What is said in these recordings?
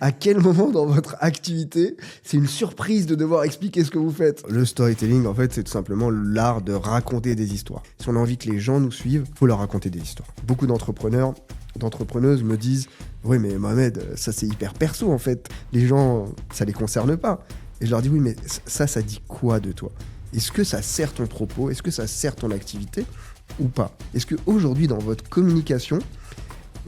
À quel moment dans votre activité, c'est une surprise de devoir expliquer ce que vous faites? Le storytelling, en fait, c'est tout simplement l'art de raconter des histoires. Si on a envie que les gens nous suivent, il faut leur raconter des histoires. Beaucoup d'entrepreneurs, d'entrepreneuses me disent « Oui, mais Mohamed, ça c'est hyper perso en fait. Les gens, ça les concerne pas. » Et je leur dis « Oui, mais ça dit quoi de toi? Est-ce que ça sert ton propos? Est-ce que ça sert ton activité ou pas? Est-ce qu'aujourd'hui, dans votre communication,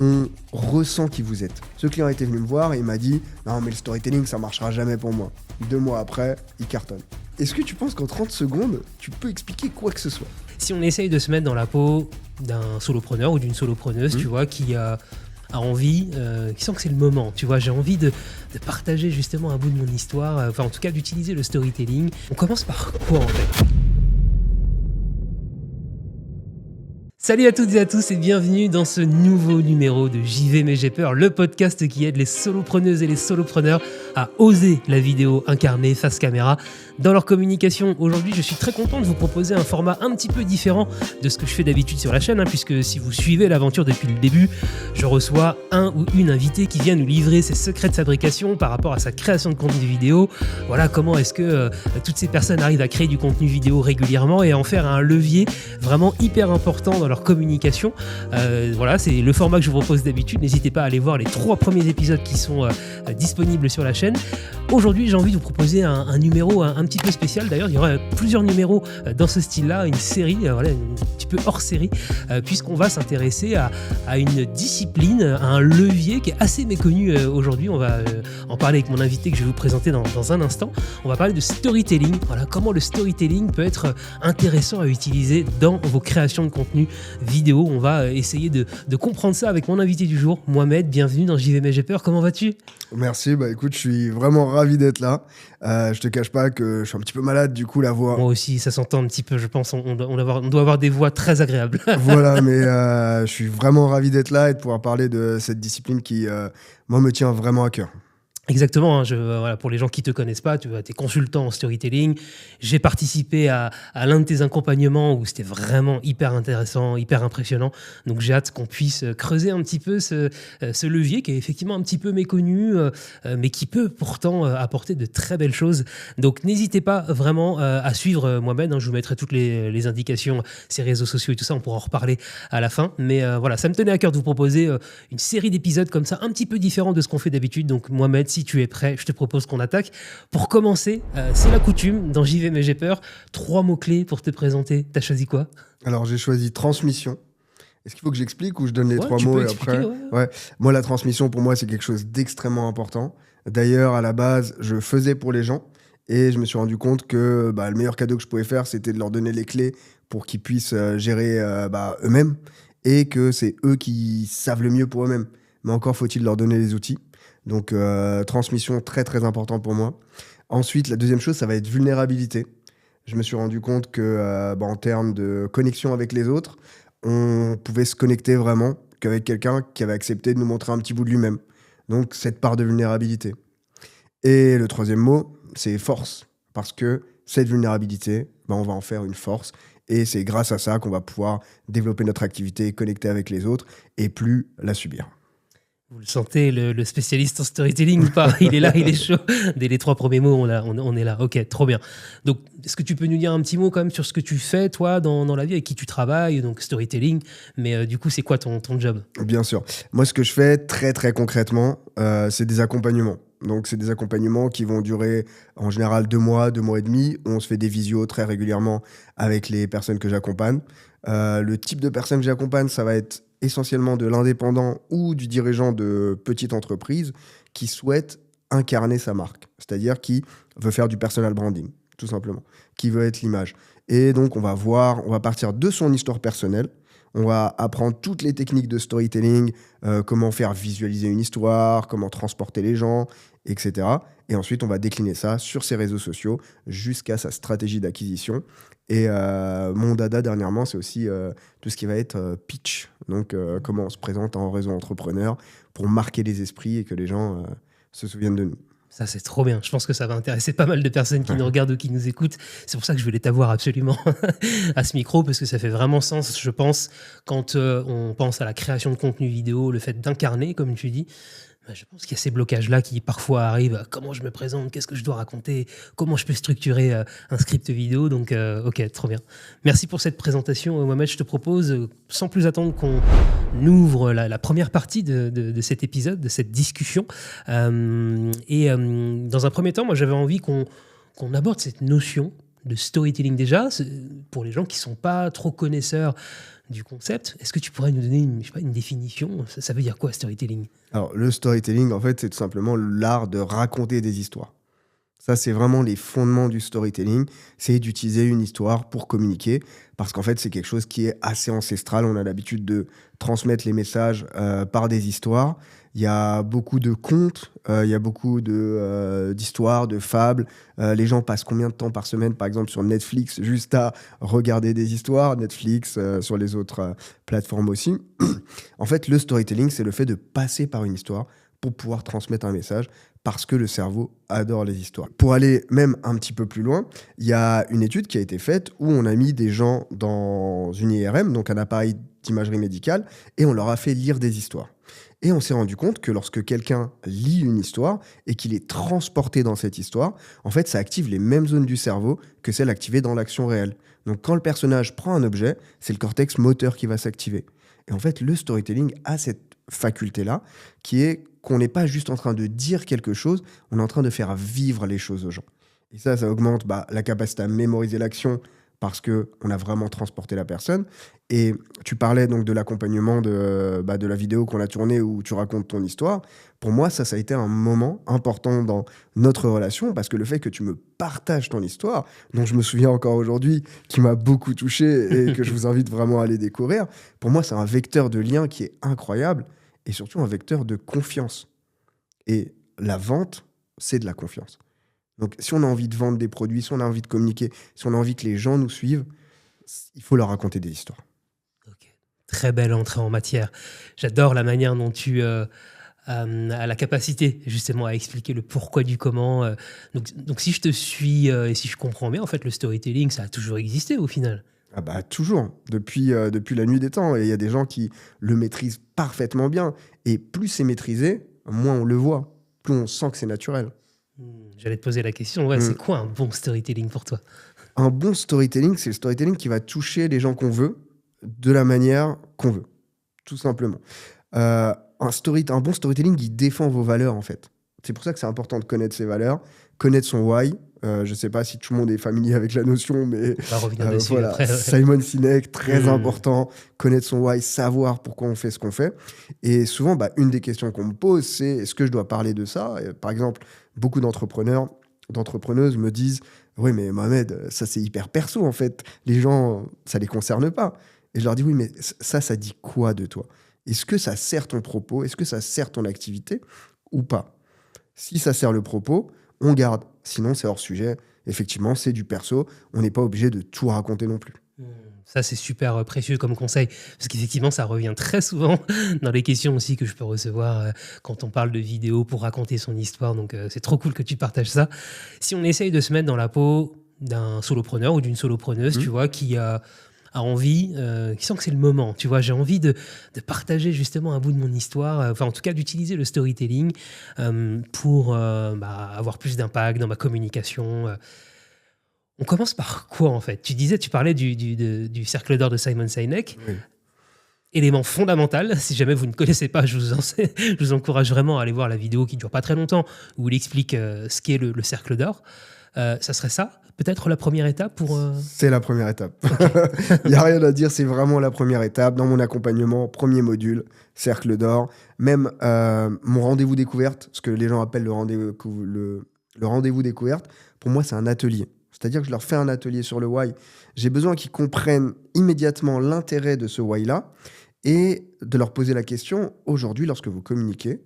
on ressent qui vous êtes? Ce client était venu me voir et il m'a dit « Non, mais le storytelling, ça marchera jamais pour moi. » 2 mois après, il cartonne. Est-ce que tu penses qu'en 30 secondes, tu peux expliquer quoi que ce soit? Si on essaye de se mettre dans la peau d'un solopreneur ou d'une solopreneuse, tu vois, qui a envie, qui sent que c'est le moment, tu vois, j'ai envie de partager justement un bout de mon histoire, enfin en tout cas d'utiliser le storytelling. On commence par quoi en fait? Salut à toutes et à tous et bienvenue dans ce nouveau numéro de JV mais j'ai peur, le podcast qui aide les solopreneuses et les solopreneurs à oser la vidéo incarnée face caméra dans leur communication. Aujourd'hui, je suis très content de vous proposer un format un petit peu différent de ce que je fais d'habitude sur la chaîne, puisque si vous suivez l'aventure depuis le début, je reçois un ou une invitée qui vient nous livrer ses secrets de fabrication par rapport à sa création de contenu vidéo. Voilà, comment est-ce que toutes ces personnes arrivent à créer du contenu vidéo régulièrement et à en faire un levier vraiment hyper important dans leur communication. Voilà, c'est le format que je vous propose d'habitude. N'hésitez pas à aller voir les 3 premiers épisodes qui sont disponibles sur la chaîne. Aujourd'hui, j'ai envie de vous proposer un numéro un petit peu spécial. D'ailleurs, il y aura plusieurs numéros dans ce style-là, une série, voilà, un petit peu hors série, puisqu'on va s'intéresser à une discipline, à un levier qui est assez méconnu aujourd'hui. On va en parler avec mon invité que je vais vous présenter dans un instant. On va parler de storytelling. Voilà, comment le storytelling peut être intéressant à utiliser dans vos créations de contenu vidéo. On va essayer de comprendre ça avec mon invité du jour, Mohamed. Bienvenue dans JV mais j'ai peur. Comment vas-tu? Merci, bah écoute, je suis vraiment ravi d'être là. Je te cache pas que je suis un petit peu malade, du coup la voix... Moi aussi, ça s'entend un petit peu, je pense. On doit avoir des voix très agréables. Voilà, mais je suis vraiment ravi d'être là et de pouvoir parler de cette discipline qui, moi, me tient vraiment à cœur. Exactement, voilà, pour les gens qui ne te connaissent pas, tu es consultant en storytelling. J'ai participé à l'un de tes accompagnements où c'était vraiment hyper intéressant, hyper impressionnant. Donc j'ai hâte qu'on puisse creuser un petit peu ce levier qui est effectivement un petit peu méconnu, mais qui peut pourtant apporter de très belles choses. Donc n'hésitez pas vraiment à suivre Mohamed. Je vous mettrai toutes les indications, ses réseaux sociaux et tout ça. On pourra en reparler à la fin. Mais voilà, ça me tenait à cœur de vous proposer une série d'épisodes comme ça, un petit peu différents de ce qu'on fait d'habitude. Donc Mohamed, si tu es prêt, je te propose qu'on attaque. Pour commencer, c'est la coutume, dans JV mais j'ai peur, 3 mots-clés pour te présenter. T'as choisi quoi? Alors j'ai choisi transmission. Est-ce qu'il faut que j'explique ou je donne les 3 mots et après ouais. Moi, la transmission, pour moi, c'est quelque chose d'extrêmement important. D'ailleurs, à la base, je faisais pour les gens et je me suis rendu compte que le meilleur cadeau que je pouvais faire, c'était de leur donner les clés pour qu'ils puissent gérer eux-mêmes et que c'est eux qui savent le mieux pour eux-mêmes. Mais encore faut-il leur donner les outils. Donc, transmission, très, très important pour moi. Ensuite, la deuxième chose, ça va être vulnérabilité. Je me suis rendu compte que, en termes de connexion avec les autres, on pouvait se connecter vraiment qu'avec quelqu'un qui avait accepté de nous montrer un petit bout de lui-même. Donc, cette part de vulnérabilité. Et le troisième mot, c'est force. Parce que cette vulnérabilité, on va en faire une force. Et c'est grâce à ça qu'on va pouvoir développer notre activité, connecter avec les autres et plus la subir. Vous le sentez, le spécialiste en storytelling ou pas? Il est là, il est chaud. Dès les 3 premiers mots, on est là. Ok, trop bien. Donc, est-ce que tu peux nous dire un petit mot quand même sur ce que tu fais, toi, dans la vie, avec qui tu travailles, donc storytelling, mais du coup, c'est quoi ton job? Bien sûr. Moi, ce que je fais très, très concrètement, c'est des accompagnements. Donc, c'est des accompagnements qui vont durer en général 2 mois, 2 mois et demi. On se fait des visios très régulièrement avec les personnes que j'accompagne. Le type de personnes que j'accompagne, ça va être essentiellement de l'indépendant ou du dirigeant de petite entreprise qui souhaite incarner sa marque. C'est-à-dire qui veut faire du personal branding, tout simplement. Qui veut être l'image. Et donc, on va partir de son histoire personnelle. On va apprendre toutes les techniques de storytelling, comment faire visualiser une histoire, comment transporter les gens, etc. Et ensuite, on va décliner ça sur ses réseaux sociaux jusqu'à sa stratégie d'acquisition. Et mon dada dernièrement, c'est aussi tout ce qui va être pitch. Donc, comment on se présente en réseau entrepreneur pour marquer les esprits et que les gens se souviennent de nous. Ça, c'est trop bien. Je pense que ça va intéresser pas mal de personnes qui nous regardent ou qui nous écoutent. C'est pour ça que je voulais t'avoir absolument à ce micro, parce que ça fait vraiment sens, je pense, quand on pense à la création de contenu vidéo, le fait d'incarner, comme tu dis. Je pense qu'il y a ces blocages-là qui parfois arrivent. Comment je me présente? Qu'est-ce que je dois raconter? Comment je peux structurer un script vidéo? Donc, ok, trop bien. Merci pour cette présentation, Mohamed. Je te propose, sans plus attendre, qu'on ouvre la première partie de cet épisode, de cette discussion. Dans un premier temps, moi, j'avais envie qu'on aborde cette notion de storytelling déjà. Pour les gens qui ne sont pas trop connaisseurs du concept, est-ce que tu pourrais nous donner une définition? Ça veut dire quoi, storytelling? Alors, le storytelling, en fait, c'est tout simplement l'art de raconter des histoires. Ça, c'est vraiment les fondements du storytelling. C'est d'utiliser une histoire pour communiquer. Parce qu'en fait, c'est quelque chose qui est assez ancestral. On a l'habitude de transmettre les messages par des histoires. Il y a beaucoup de contes, il y a beaucoup d'histoires, de fables. Les gens passent combien de temps par semaine, par exemple, sur Netflix, juste à regarder des histoires? Netflix, sur les autres plateformes aussi. En fait, le storytelling, c'est le fait de passer par une histoire pour pouvoir transmettre un message, parce que le cerveau adore les histoires. Pour aller même un petit peu plus loin, il y a une étude qui a été faite où on a mis des gens dans une IRM, donc un appareil d'imagerie médicale, et on leur a fait lire des histoires. Et on s'est rendu compte que lorsque quelqu'un lit une histoire et qu'il est transporté dans cette histoire, en fait, ça active les mêmes zones du cerveau que celles activées dans l'action réelle. Donc quand le personnage prend un objet, c'est le cortex moteur qui va s'activer. Et en fait, le storytelling a cette faculté-là, qui est qu'on n'est pas juste en train de dire quelque chose, on est en train de faire vivre les choses aux gens. Et ça augmente la capacité à mémoriser l'action, parce qu'on a vraiment transporté la personne. Et tu parlais donc de l'accompagnement de la vidéo qu'on a tournée où tu racontes ton histoire. Pour moi, ça a été un moment important dans notre relation, parce que le fait que tu me partages ton histoire, dont je me souviens encore aujourd'hui, qui m'a beaucoup touché et que je vous invite vraiment à aller découvrir, pour moi, c'est un vecteur de lien qui est incroyable et surtout un vecteur de confiance. Et la vente, c'est de la confiance. Donc, si on a envie de vendre des produits, si on a envie de communiquer, si on a envie que les gens nous suivent, il faut leur raconter des histoires. Ok. Très belle entrée en matière. J'adore la manière dont tu as la capacité justement à expliquer le pourquoi du comment. Donc, si je te suis et si je comprends bien, en fait, le storytelling, ça a toujours existé au final. Toujours, depuis la nuit des temps. Et il y a des gens qui le maîtrisent parfaitement bien. Et plus c'est maîtrisé, moins on le voit, plus on sent que c'est naturel. J'allais te poser la question, c'est quoi un bon storytelling pour toi? Un bon storytelling, c'est le storytelling qui va toucher les gens qu'on veut de la manière qu'on veut, tout simplement. Un bon storytelling, il défend vos valeurs, en fait. C'est pour ça que c'est important de connaître ses valeurs, connaître son why. Je ne sais pas si tout le monde est familier avec la notion, mais on va revenir dessus voilà. Après. Simon Sinek, très important, connaître son why, savoir pourquoi on fait ce qu'on fait. Et souvent, une des questions qu'on me pose, c'est est-ce que je dois parler de ça? Par exemple, beaucoup d'entrepreneuses me disent « Oui, mais Mohamed, ça c'est hyper perso en fait. Les gens, ça les concerne pas. » Et je leur dis « Oui, mais ça dit quoi de toi? Est-ce que ça sert ton propos? Est-ce que ça sert ton activité ou pas? Si ça sert le propos, on garde. Sinon, c'est hors sujet. Effectivement, c'est du perso. On n'est pas obligé de tout raconter non plus. » Ça, c'est super précieux comme conseil, parce qu'effectivement, ça revient très souvent dans les questions aussi que je peux recevoir quand on parle de vidéo pour raconter son histoire. Donc, c'est trop cool que tu partages ça. Si on essaye de se mettre dans la peau d'un solopreneur ou d'une solopreneuse, tu vois, qui a envie, qui sent que c'est le moment, tu vois, j'ai envie de partager justement un bout de mon histoire, en tout cas d'utiliser le storytelling pour avoir plus d'impact dans ma communication. On commence par quoi, en fait? Tu parlais du cercle d'or de Simon Sinek. Oui. Élément fondamental. Si jamais vous ne connaissez pas, je vous encourage vraiment à aller voir la vidéo qui ne dure pas très longtemps, où il explique ce qu'est le cercle d'or. Ça serait ça, peut-être la première étape pour... C'est la première étape. Il n'y a rien à dire, c'est vraiment la première étape. Dans mon accompagnement, premier module, cercle d'or. Même mon rendez-vous découverte, ce que les gens appellent le rendez-vous découverte, pour moi, c'est un atelier. C'est-à-dire que je leur fais un atelier sur le why. J'ai besoin qu'ils comprennent immédiatement l'intérêt de ce why-là et de leur poser la question, aujourd'hui, lorsque vous communiquez,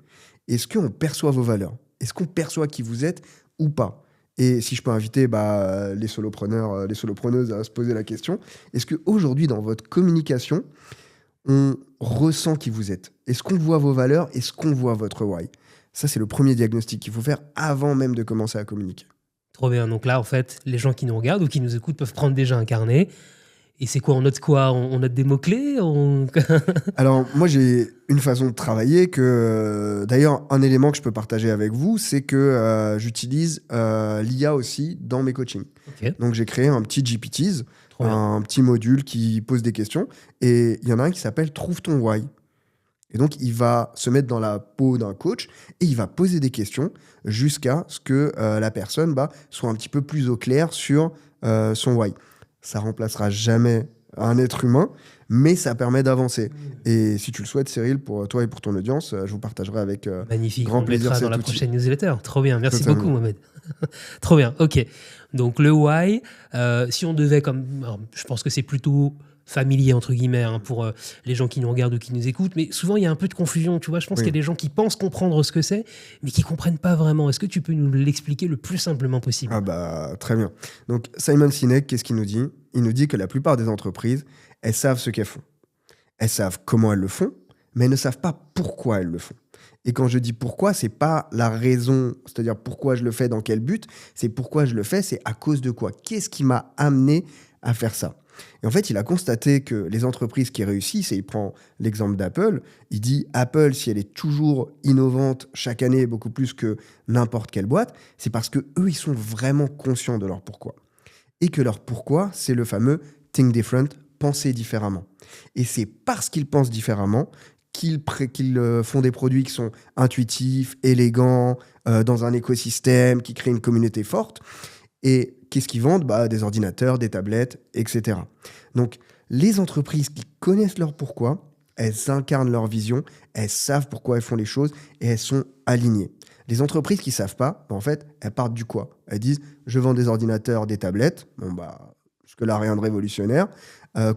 est-ce qu'on perçoit vos valeurs? Est-ce qu'on perçoit qui vous êtes ou pas? Et si je peux inviter les solopreneurs, les solopreneuses à se poser la question, est-ce qu'aujourd'hui, dans votre communication, on ressent qui vous êtes? Est-ce qu'on voit vos valeurs? Est-ce qu'on voit votre why? Ça, c'est le premier diagnostic qu'il faut faire avant même de commencer à communiquer. Trop bien. Donc là, en fait, les gens qui nous regardent ou qui nous écoutent peuvent prendre déjà un carnet Et c'est quoi? On note quoi? On note des mots-clés? Alors, moi, j'ai une façon de travailler d'ailleurs, un élément que je peux partager avec vous, c'est que j'utilise l'IA aussi dans mes coachings. Ok, Donc, j'ai créé un petit GPTs, trop bien. un petit module qui pose des questions. Et il y en a un qui s'appelle Trouve ton why. Et donc, il va se mettre dans la peau d'un coach et il va poser des questions jusqu'à ce que la personne soit un petit peu plus au clair sur son why. Ça remplacera jamais un être humain, mais ça permet d'avancer. Et si tu le souhaites, Cyril, pour toi et pour ton audience, je vous partagerai avec Magnifique, grand on le plaisir mettra dans cet la outil. prochaine newsletter. Trop bien, merci Totalement. beaucoup Mohamed. Trop bien, ok. Donc le why, si on devait alors, je pense que c'est plutôt familier entre guillemets pour les gens qui nous regardent ou qui nous écoutent, mais souvent il y a un peu de confusion, tu vois. Je pense Oui. qu'il y a des gens qui pensent comprendre ce que c'est, mais qui comprennent pas vraiment. Est-ce que tu peux nous l'expliquer le plus simplement possible? Ah bah, très bien. Donc, Simon Sinek, qu'est-ce qu'il nous dit? Il nous dit que la plupart des entreprises, elles savent ce qu'elles font. Elles savent comment elles le font, mais elles ne savent pas pourquoi elles le font. Et quand je dis pourquoi, c'est pas la raison, c'est-à-dire pourquoi je le fais, dans quel but, c'est pourquoi je le fais, c'est à cause de quoi. Qu'est-ce qui m'a amené à faire ça? Et en fait, il a constaté que les entreprises qui réussissent, et il prend l'exemple d'Apple, il dit Apple, si elle est toujours innovante chaque année, beaucoup plus que n'importe quelle boîte, c'est parce que eux, ils sont vraiment conscients de leur pourquoi. Et que leur pourquoi, c'est le fameux think different, penser différemment. Et c'est parce qu'ils pensent différemment qu'ils font des produits qui sont intuitifs, élégants, dans un écosystème, qui créent une communauté forte. Et qu'est-ce qu'ils vendent? Des ordinateurs, des tablettes, etc. Donc, les entreprises qui connaissent leur pourquoi, elles incarnent leur vision, elles savent pourquoi elles font les choses et elles sont alignées. Les entreprises qui ne savent pas, en fait, elles partent du quoi? Elles disent, je vends des ordinateurs, des tablettes. Bon, jusque-là, rien de révolutionnaire.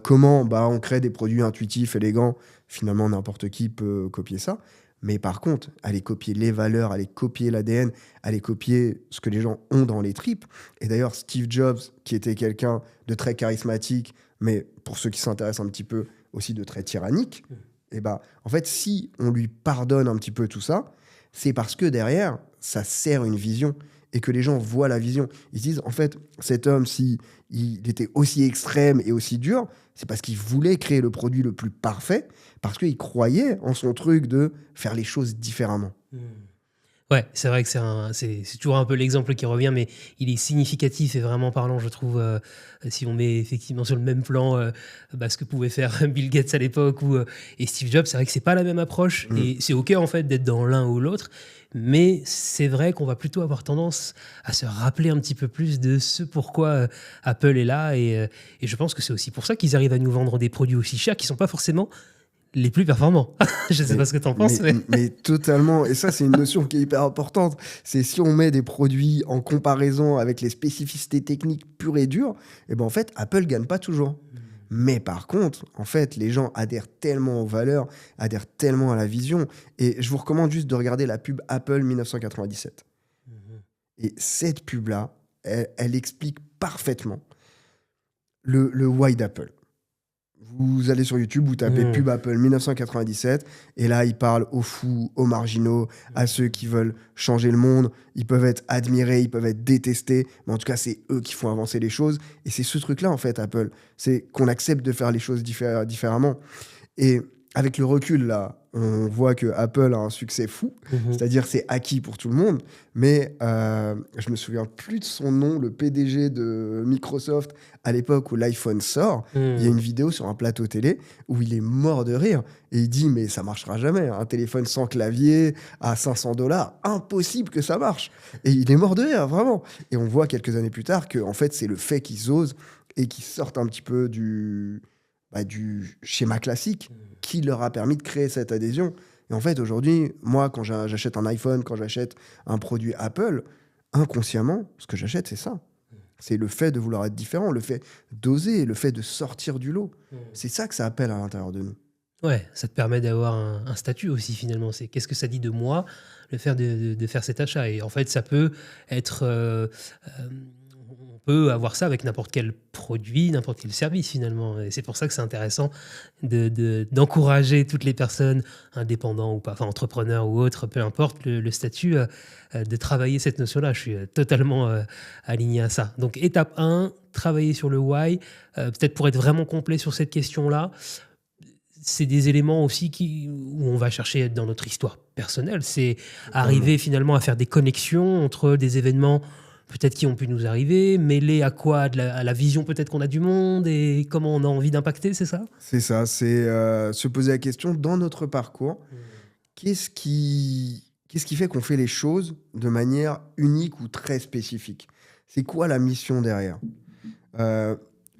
Comment on crée des produits intuitifs, élégants? Finalement, n'importe qui peut copier ça. Mais par contre, aller copier les valeurs, aller copier l'ADN, aller copier ce que les gens ont dans les tripes. Et d'ailleurs, Steve Jobs, qui était quelqu'un de très charismatique, mais pour ceux qui s'intéressent un petit peu aussi de très tyrannique, en fait, si on lui pardonne un petit peu tout ça, c'est parce que derrière, ça sert une vision et que les gens voient la vision. Ils se disent, en fait, cet homme, si il était aussi extrême et aussi dur, c'est parce qu'il voulait créer le produit le plus parfait, parce qu'il croyait en son truc de faire les choses différemment. Ouais, c'est vrai que c'est toujours un peu l'exemple qui revient, mais il est significatif et vraiment parlant, je trouve, si on met effectivement sur le même plan ce que pouvait faire Bill Gates à l'époque et Steve Jobs. C'est vrai que c'est pas la même approche et c'est OK en fait d'être dans l'un ou l'autre, mais c'est vrai qu'on va plutôt avoir tendance à se rappeler un petit peu plus de ce pourquoi Apple est là et je pense que c'est aussi pour ça qu'ils arrivent à nous vendre des produits aussi chers qui sont pas forcément les plus performants. Je sais pas ce que tu en penses. Mais totalement. Et ça, c'est une notion qui est hyper importante. C'est si on met des produits en comparaison avec les spécificités techniques pures et dures, en fait, Apple gagne pas toujours. Mais par contre, en fait, les gens adhèrent tellement aux valeurs, adhèrent tellement à la vision. Et je vous recommande juste de regarder la pub Apple 1997. Et cette pub-là, elle explique parfaitement le why d'Apple. Vous allez sur YouTube, vous tapez pub Apple 1997, et là, ils parlent aux fous, aux marginaux, à ceux qui veulent changer le monde. Ils peuvent être admirés, ils peuvent être détestés, mais en tout cas, c'est eux qui font avancer les choses. Et c'est ce truc-là, en fait, Apple. C'est qu'on accepte de faire les choses différemment. Et avec le recul, là, on voit que Apple a un succès fou, c'est-à-dire c'est acquis pour tout le monde, mais je me souviens plus de son nom, le PDG de Microsoft, à l'époque où l'iPhone sort, il y a une vidéo sur un plateau télé où il est mort de rire, et il dit, mais ça marchera jamais, un téléphone sans clavier à $500, impossible que ça marche. Et il est mort de rire, vraiment. Et on voit quelques années plus tard que, en fait, c'est le fait qu'ils osent et qu'ils sortent un petit peu du schéma classique qui leur a permis de créer cette adhésion. Et en fait, aujourd'hui, moi, quand j'achète un iPhone, quand j'achète un produit Apple, inconsciemment, ce que j'achète, c'est ça. C'est le fait de vouloir être différent, le fait d'oser, le fait de sortir du lot. C'est ça que ça appelle à l'intérieur de nous. Ouais, ça te permet d'avoir un statut aussi finalement. C'est qu'est-ce que ça dit de moi, le faire de faire cet achat. Et en fait, ça peut être... peut avoir ça avec n'importe quel produit, n'importe quel service finalement. Et c'est pour ça que c'est intéressant d'encourager toutes les personnes, indépendants ou pas, enfin entrepreneurs ou autres, peu importe le statut, de travailler cette notion-là. Je suis totalement aligné à ça. Donc étape 1, travailler sur le why. Peut-être pour être vraiment complet sur cette question-là, c'est des éléments aussi où on va chercher dans notre histoire personnelle. C'est arriver finalement à faire des connexions entre des événements peut-être qui ont pu nous arriver, mêlés à quoi? À la vision peut-être qu'on a du monde et comment on a envie d'impacter, c'est ça? C'est ça, c'est se poser la question dans notre parcours, qu'est-ce qui fait qu'on fait les choses de manière unique ou très spécifique? C'est quoi la mission derrière?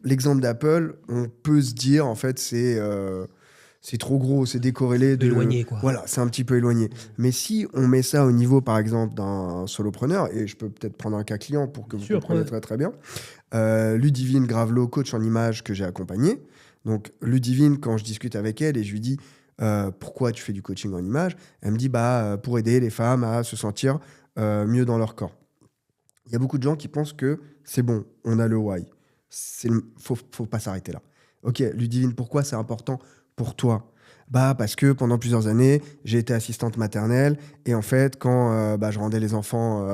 L'exemple d'Apple, on peut se dire, en fait, c'est trop gros, c'est décorrélé de... Éloigné, quoi. Voilà, c'est un petit peu éloigné. Mais si on met ça au niveau, par exemple, d'un solopreneur, et je peux peut-être prendre un cas client pour que vous compreniez très très bien, Ludivine Gravelot, coach en images que j'ai accompagné. Donc Ludivine, quand je discute avec elle et je lui dis pourquoi tu fais du coaching en images, elle me dit pour aider les femmes à se sentir mieux dans leur corps. Il y a beaucoup de gens qui pensent que c'est bon, on a le why. Faut pas s'arrêter là. Ok, Ludivine, pourquoi c'est important pour toi? Parce que pendant plusieurs années, j'ai été assistante maternelle et en fait, quand je rendais les enfants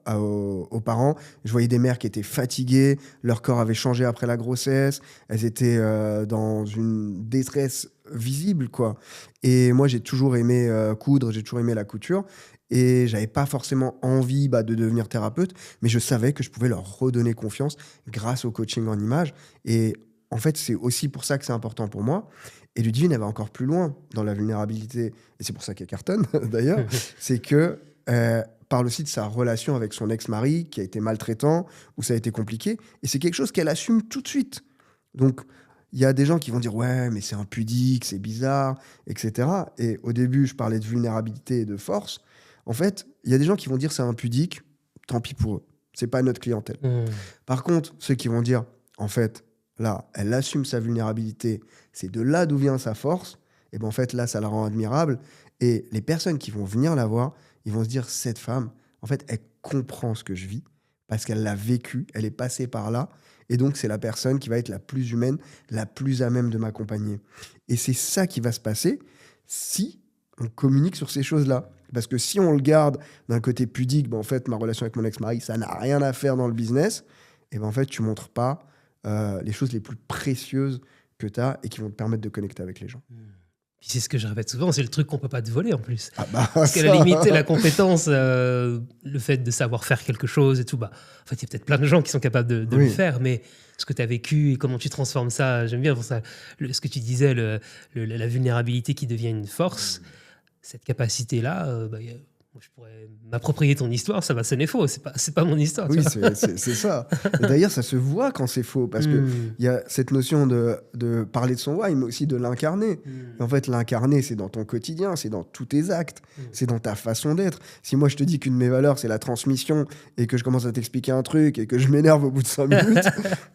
aux parents, je voyais des mères qui étaient fatiguées, leur corps avait changé après la grossesse, elles étaient dans une détresse visible, quoi. Et moi, j'ai toujours aimé coudre, j'ai toujours aimé la couture et j'avais pas forcément envie de devenir thérapeute, mais je savais que je pouvais leur redonner confiance grâce au coaching en images. Et en fait, c'est aussi pour ça que c'est important pour moi. Et Ludivine, elle va encore plus loin dans la vulnérabilité, et c'est pour ça qu'elle cartonne d'ailleurs, c'est que parle aussi de sa relation avec son ex-mari qui a été maltraitant, où ça a été compliqué, et c'est quelque chose qu'elle assume tout de suite. Donc, il y a des gens qui vont dire « Ouais, mais c'est impudique, c'est bizarre, etc. » Et au début, je parlais de vulnérabilité et de force. En fait, il y a des gens qui vont dire « C'est impudique, tant pis pour eux. C'est pas notre clientèle. » Par contre, ceux qui vont dire « En fait, là, elle assume sa vulnérabilité, c'est de là d'où vient sa force, et en fait, là, ça la rend admirable. » Et les personnes qui vont venir la voir, ils vont se dire, cette femme, en fait, elle comprend ce que je vis, parce qu'elle l'a vécu, elle est passée par là, et donc c'est la personne qui va être la plus humaine, la plus à même de m'accompagner. Et c'est ça qui va se passer si on communique sur ces choses-là. Parce que si on le garde d'un côté pudique, en fait, ma relation avec mon ex-mari, ça n'a rien à faire dans le business, et en fait, tu montres pas les choses les plus précieuses que tu as et qui vont te permettre de connecter avec les gens. Puis c'est ce que je répète souvent, c'est le truc qu'on peut pas te voler en plus. Parce qu'à la limite, la compétence, le fait de savoir faire quelque chose et tout, en fait, il y a peut-être plein de gens qui sont capables de le faire, mais ce que tu as vécu et comment tu transformes ça, j'aime bien pour ça. Ce que tu disais, la vulnérabilité qui devient une force, cette capacité-là, je pourrais m'approprier ton histoire, ça va sonner faux, c'est pas mon histoire. Oui, c'est ça. Et d'ailleurs, ça se voit quand c'est faux, parce qu'il y a cette notion de parler de son why, mais aussi de l'incarner. Et en fait, l'incarner, c'est dans ton quotidien, c'est dans tous tes actes, c'est dans ta façon d'être. Si moi, je te dis qu'une de mes valeurs, c'est la transmission, et que je commence à t'expliquer un truc, et que je m'énerve au bout de 5 minutes,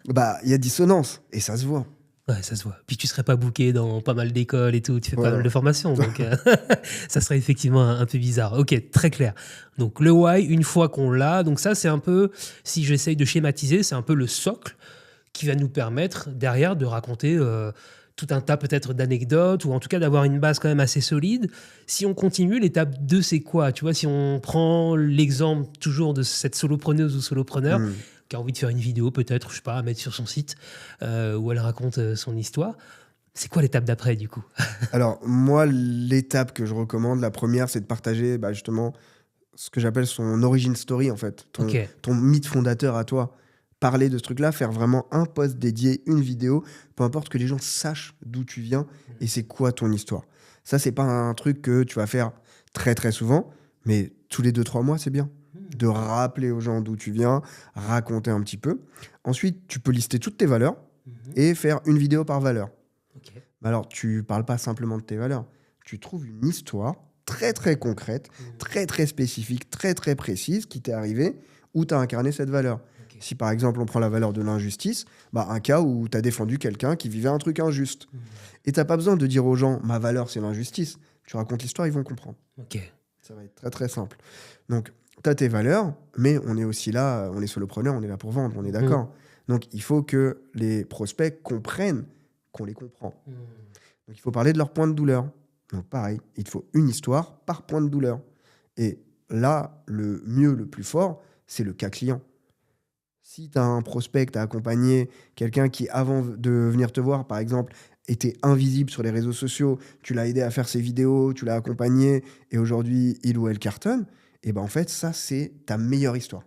il y a dissonance, et ça se voit. Ouais, ça se voit. Puis tu serais pas booké dans pas mal d'écoles et tout, tu fais pas mal de formations, donc ça serait effectivement un peu bizarre. Ok, très clair. Donc le why, une fois qu'on l'a, donc ça c'est un peu, si j'essaye de schématiser, c'est un peu le socle qui va nous permettre derrière de raconter tout un tas peut-être d'anecdotes, ou en tout cas d'avoir une base quand même assez solide. Si on continue, l'étape 2 c'est quoi? Tu vois, si on prend l'exemple toujours de cette solopreneuse ou solopreneur, qui a envie de faire une vidéo peut-être, je sais pas, à mettre sur son site, où elle raconte son histoire. C'est quoi l'étape d'après, du coup? Alors, moi, l'étape que je recommande, la première, c'est de partager justement ce que j'appelle son origin story, en fait. Ton mythe fondateur à toi. Parler de ce truc-là, faire vraiment un post dédié, une vidéo, peu importe, que les gens sachent d'où tu viens et c'est quoi ton histoire. Ça, c'est pas un truc que tu vas faire très, très souvent, mais tous les 2-3 mois, c'est bien. De rappeler aux gens d'où tu viens, raconter un petit peu. Ensuite, tu peux lister toutes tes valeurs et faire une vidéo par valeur. Alors, tu parles pas simplement de tes valeurs. Tu trouves une histoire très, très concrète, très, très spécifique, très, très précise qui t'est arrivée où tu as incarné cette valeur. Si, par exemple, on prend la valeur de l'injustice, un cas où tu as défendu quelqu'un qui vivait un truc injuste. Et tu n'as pas besoin de dire aux gens « ma valeur, c'est l'injustice ». Tu racontes l'histoire, ils vont comprendre. Ça va être très, très simple. Donc, tu as tes valeurs, mais on est aussi là, on est solopreneur, on est là pour vendre, on est d'accord. Donc, il faut que les prospects comprennent qu'on les comprend. Donc, il faut parler de leur point de douleur. Donc, pareil, il te faut une histoire par point de douleur. Et là, le mieux, le plus fort, c'est le cas client. Si tu as un prospect, tu as accompagné quelqu'un qui, avant de venir te voir, par exemple, était invisible sur les réseaux sociaux, tu l'as aidé à faire ses vidéos, tu l'as accompagné, et aujourd'hui, il ou elle cartonne, et ben en fait, ça, c'est ta meilleure histoire.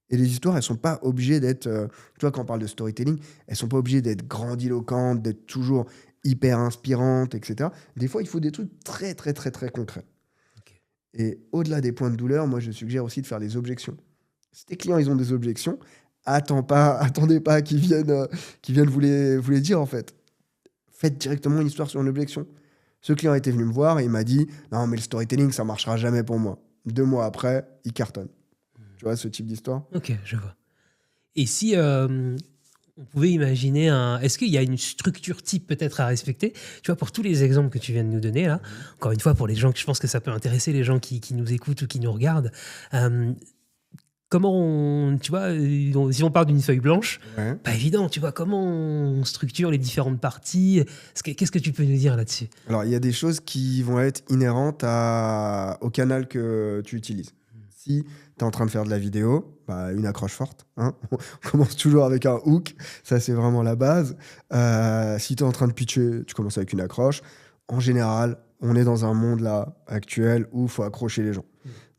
Et les histoires, elles sont pas obligées d'être, tu vois, quand on parle de storytelling, elles sont pas obligées d'être grandiloquentes, d'être toujours hyper inspirantes, etc. Des fois, il faut des trucs très, très, très, très concrets. Ok. Et au-delà des points de douleur, moi, je suggère aussi de faire des objections. Si tes clients, ils ont des objections, attendez pas qu'ils viennent vous les dire, en fait. Faites directement une histoire sur une objection. Ce client était venu me voir et il m'a dit « Non, mais le storytelling, ça marchera jamais pour moi. » 2 mois après, il cartonne. Tu vois, ce type d'histoire. Ok, je vois. Et si on pouvait imaginer est-ce qu'il y a une structure type peut-être à respecter? Tu vois, pour tous les exemples que tu viens de nous donner là, encore une fois, pour les gens que je pense que ça peut intéresser, les gens qui nous écoutent ou qui nous regardent, tu vois, si on part d'une feuille blanche, Ouais. pas évident, tu vois, comment on structure les différentes parties? Qu'est-ce que tu peux nous dire là-dessus? Alors, il y a des choses qui vont être inhérentes au canal que tu utilises. Si tu es en train de faire de la vidéo, bah, une accroche forte. Hein. On commence toujours avec un hook. Ça, c'est vraiment la base. Si tu es en train de pitcher, tu commences avec une accroche. En général, on est dans un monde là actuel où il faut accrocher les gens.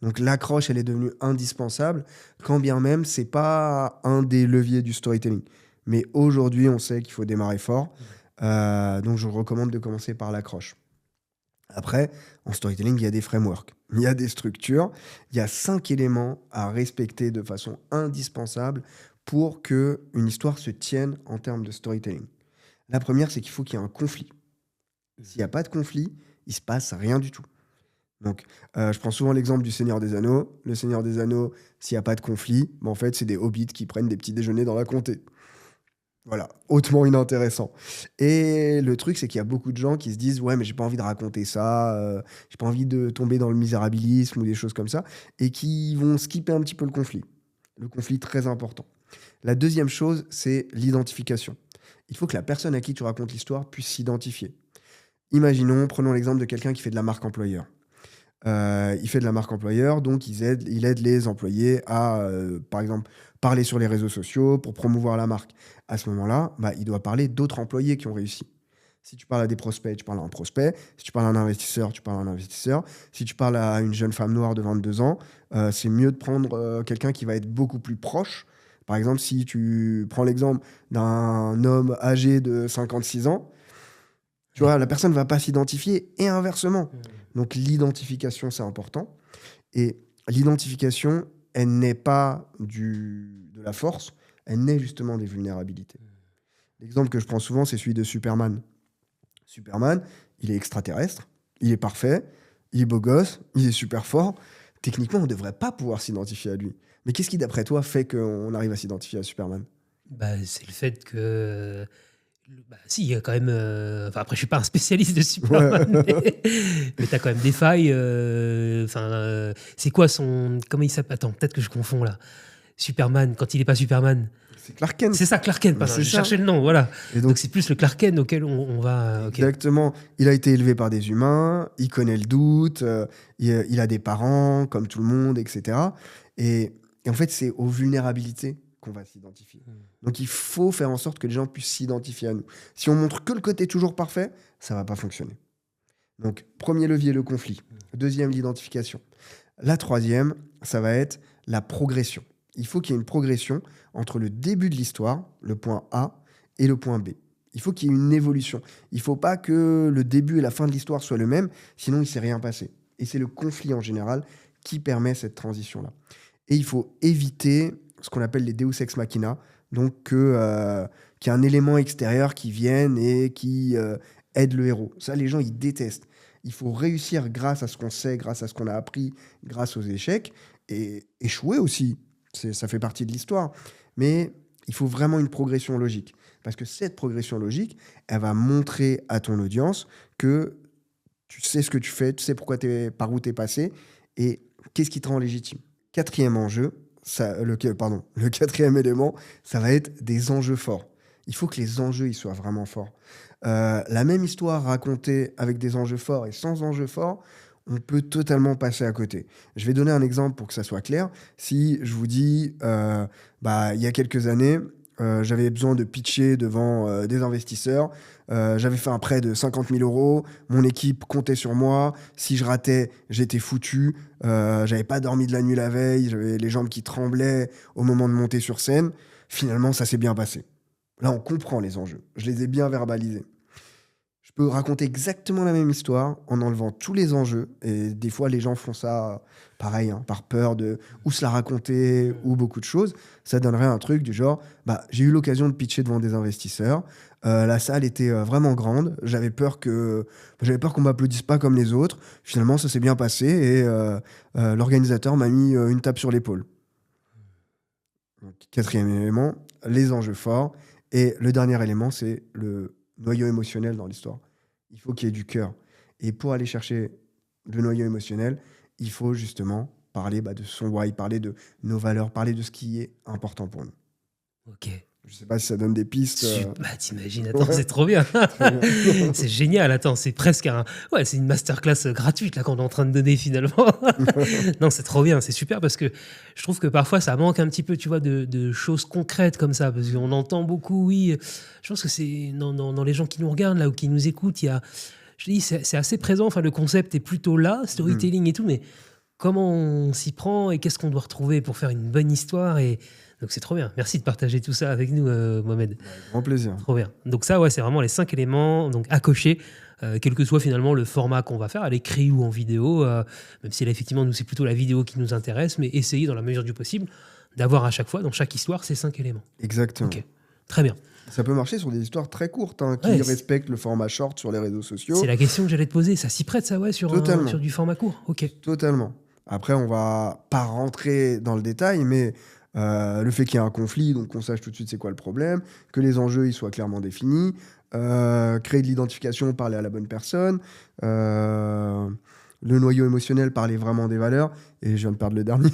Donc, l'accroche, elle est devenue indispensable, quand bien même, c'est pas un des leviers du storytelling. Mais aujourd'hui, on sait qu'il faut démarrer fort. Donc, je recommande de commencer par l'accroche. Après, en storytelling, il y a des frameworks, il y a des structures, il y a 5 éléments à respecter de façon indispensable pour qu'une histoire se tienne en termes de storytelling. La première, c'est qu'il faut qu'il y ait un conflit. S'il n'y a pas de conflit, il ne se passe rien du tout. Donc, je prends souvent l'exemple du Seigneur des Anneaux. Le Seigneur des Anneaux, s'il n'y a pas de conflit, en fait, c'est des hobbits qui prennent des petits déjeuners dans la comté. Voilà, hautement inintéressant. Et le truc, c'est qu'il y a beaucoup de gens qui se disent « Ouais, mais j'ai pas envie de raconter ça, j'ai pas envie de tomber dans le misérabilisme ou des choses comme ça », et qui vont skipper un petit peu le conflit. Le conflit, très important. La deuxième chose, c'est l'identification. Il faut que la personne à qui tu racontes l'histoire puisse s'identifier. Imaginons, prenons l'exemple de quelqu'un qui fait de la marque employeur. Il fait de la marque employeur, donc il aide les employés à, par exemple, parler sur les réseaux sociaux pour promouvoir la marque. À ce moment-là, bah, il doit parler d'autres employés qui ont réussi. Si tu parles à des prospects, tu parles à un prospect. Si tu parles à un investisseur, tu parles à un investisseur. Si tu parles à une jeune femme noire de 22 ans, c'est mieux de prendre quelqu'un qui va être beaucoup plus proche. Par exemple, si tu prends l'exemple d'un homme âgé de 56 ans, tu vois, la personne ne va pas s'identifier et inversement. Donc, l'identification, c'est important. Et l'identification, elle n'est pas de la force, elle naît justement des vulnérabilités. L'exemple que je prends souvent, c'est celui de Superman. Superman, il est extraterrestre, il est parfait, il est beau gosse, il est super fort. Techniquement, on ne devrait pas pouvoir s'identifier à lui. Mais qu'est-ce qui, d'après toi, fait qu'on arrive à s'identifier à Superman? Bah, c'est le fait que si, il y a quand même. Enfin, après, je suis pas un spécialiste de Superman, mais tu as quand même des failles. C'est quoi son. Comment il s'appelle? Attends, peut-être que je confonds là. Superman, quand il n'est pas Superman. C'est Clark Kent. C'est ça, Clark Kent, pardon, C'est je ça. cherchais le nom, voilà. Et Donc, c'est plus le Clark Kent auquel on va. ok. Exactement. Il a été élevé par des humains, il connaît le doute, il a des parents comme tout le monde, etc. Et en fait, c'est aux vulnérabilités qu'on va s'identifier. Donc, il faut faire en sorte que les gens puissent s'identifier à nous. Si on montre que le côté toujours parfait, ça va pas fonctionner. Donc, premier levier, le conflit. Deuxième, l'identification. La troisième, ça va être la progression. Il faut qu'il y ait une progression entre le début de l'histoire, le point A, et le point B. Il faut qu'il y ait une évolution. Il ne faut pas que le début et la fin de l'histoire soient le même, sinon il ne s'est rien passé. Et c'est le conflit en général qui permet cette transition-là. Et il faut éviter ce qu'on appelle les Deus Ex Machina, donc qu'il y ait un élément extérieur qui vienne et qui aide le héros. Ça, les gens, ils détestent. Il faut réussir grâce à ce qu'on sait, grâce à ce qu'on a appris, grâce aux échecs, et échouer aussi. Ça fait partie de l'histoire. Mais il faut vraiment une progression logique. Parce que cette progression logique, elle va montrer à ton audience que tu sais ce que tu fais, tu sais par où tu es passé, et qu'est-ce qui te rend légitime. quatrième enjeu, le quatrième élément, ça va être des enjeux forts. Il faut que les enjeux ils soient vraiment forts. La même histoire racontée avec des enjeux forts et sans enjeux forts, on peut totalement passer à côté. Je vais donner un exemple pour que ça soit clair. Si je vous dis, il y a quelques années, j'avais besoin de pitcher devant des investisseurs. J'avais fait un prêt de 50 000 euros. Mon équipe comptait sur moi. Si je ratais, j'étais foutu. J'avais pas dormi de la nuit la veille. J'avais les jambes qui tremblaient au moment de monter sur scène. Finalement, ça s'est bien passé. Là, on comprend les enjeux. Je les ai bien verbalisés. Je peux raconter exactement la même histoire en enlevant tous les enjeux. Et des fois, les gens font ça pareil, hein, par peur de ou se la raconter ou beaucoup de choses. Ça donnerait un truc du genre, j'ai eu l'occasion de pitcher devant des investisseurs. La salle était vraiment grande. J'avais peur qu'on m'applaudisse pas comme les autres. Finalement, ça s'est bien passé et l'organisateur m'a mis une tape sur l'épaule. Donc, quatrième élément, les enjeux forts. Et le dernier élément, c'est le noyau émotionnel dans l'histoire. Il faut qu'il y ait du cœur. Et pour aller chercher le noyau émotionnel, il faut justement parler de son why, parler de nos valeurs, parler de ce qui est important pour nous. Ok. Je sais pas si ça donne des pistes. T'imagines, attends, Ouais. c'est trop bien. Très bien. C'est génial, attends, c'est presque c'est une masterclass gratuite là qu'on est en train de donner finalement. Non, c'est trop bien, c'est super parce que je trouve que parfois ça manque un petit peu, tu vois, de choses concrètes comme ça, parce qu'on entend beaucoup, oui. Je pense que c'est dans les gens qui nous regardent là ou qui nous écoutent, je dis, c'est assez présent. Enfin, le concept est plutôt là, storytelling et tout, mais comment on s'y prend et qu'est-ce qu'on doit retrouver pour faire une bonne histoire et donc c'est trop bien. Merci de partager tout ça avec nous, Mohamed. Grand plaisir. Trop bien. Donc ça, c'est vraiment les 5 éléments donc à cocher, quel que soit finalement le format qu'on va faire, à l'écrit ou en vidéo, même si là, effectivement, nous, c'est plutôt la vidéo qui nous intéresse, mais essayer dans la mesure du possible d'avoir à chaque fois, dans chaque histoire, ces 5 éléments. Exactement. Ok, très bien. Ça peut marcher sur des histoires très courtes qui Ouais, respectent le format short sur les réseaux sociaux. C'est la question que j'allais te poser. Ça s'y prête, ça, sur du format court. Ok. Totalement. Après, on va pas rentrer dans le détail, mais le fait qu'il y ait un conflit, donc qu'on sache tout de suite c'est quoi le problème, que les enjeux ils soient clairement définis, créer de l'identification, parler à la bonne personne, le noyau émotionnel, parler vraiment des valeurs, et je viens de perdre le dernier,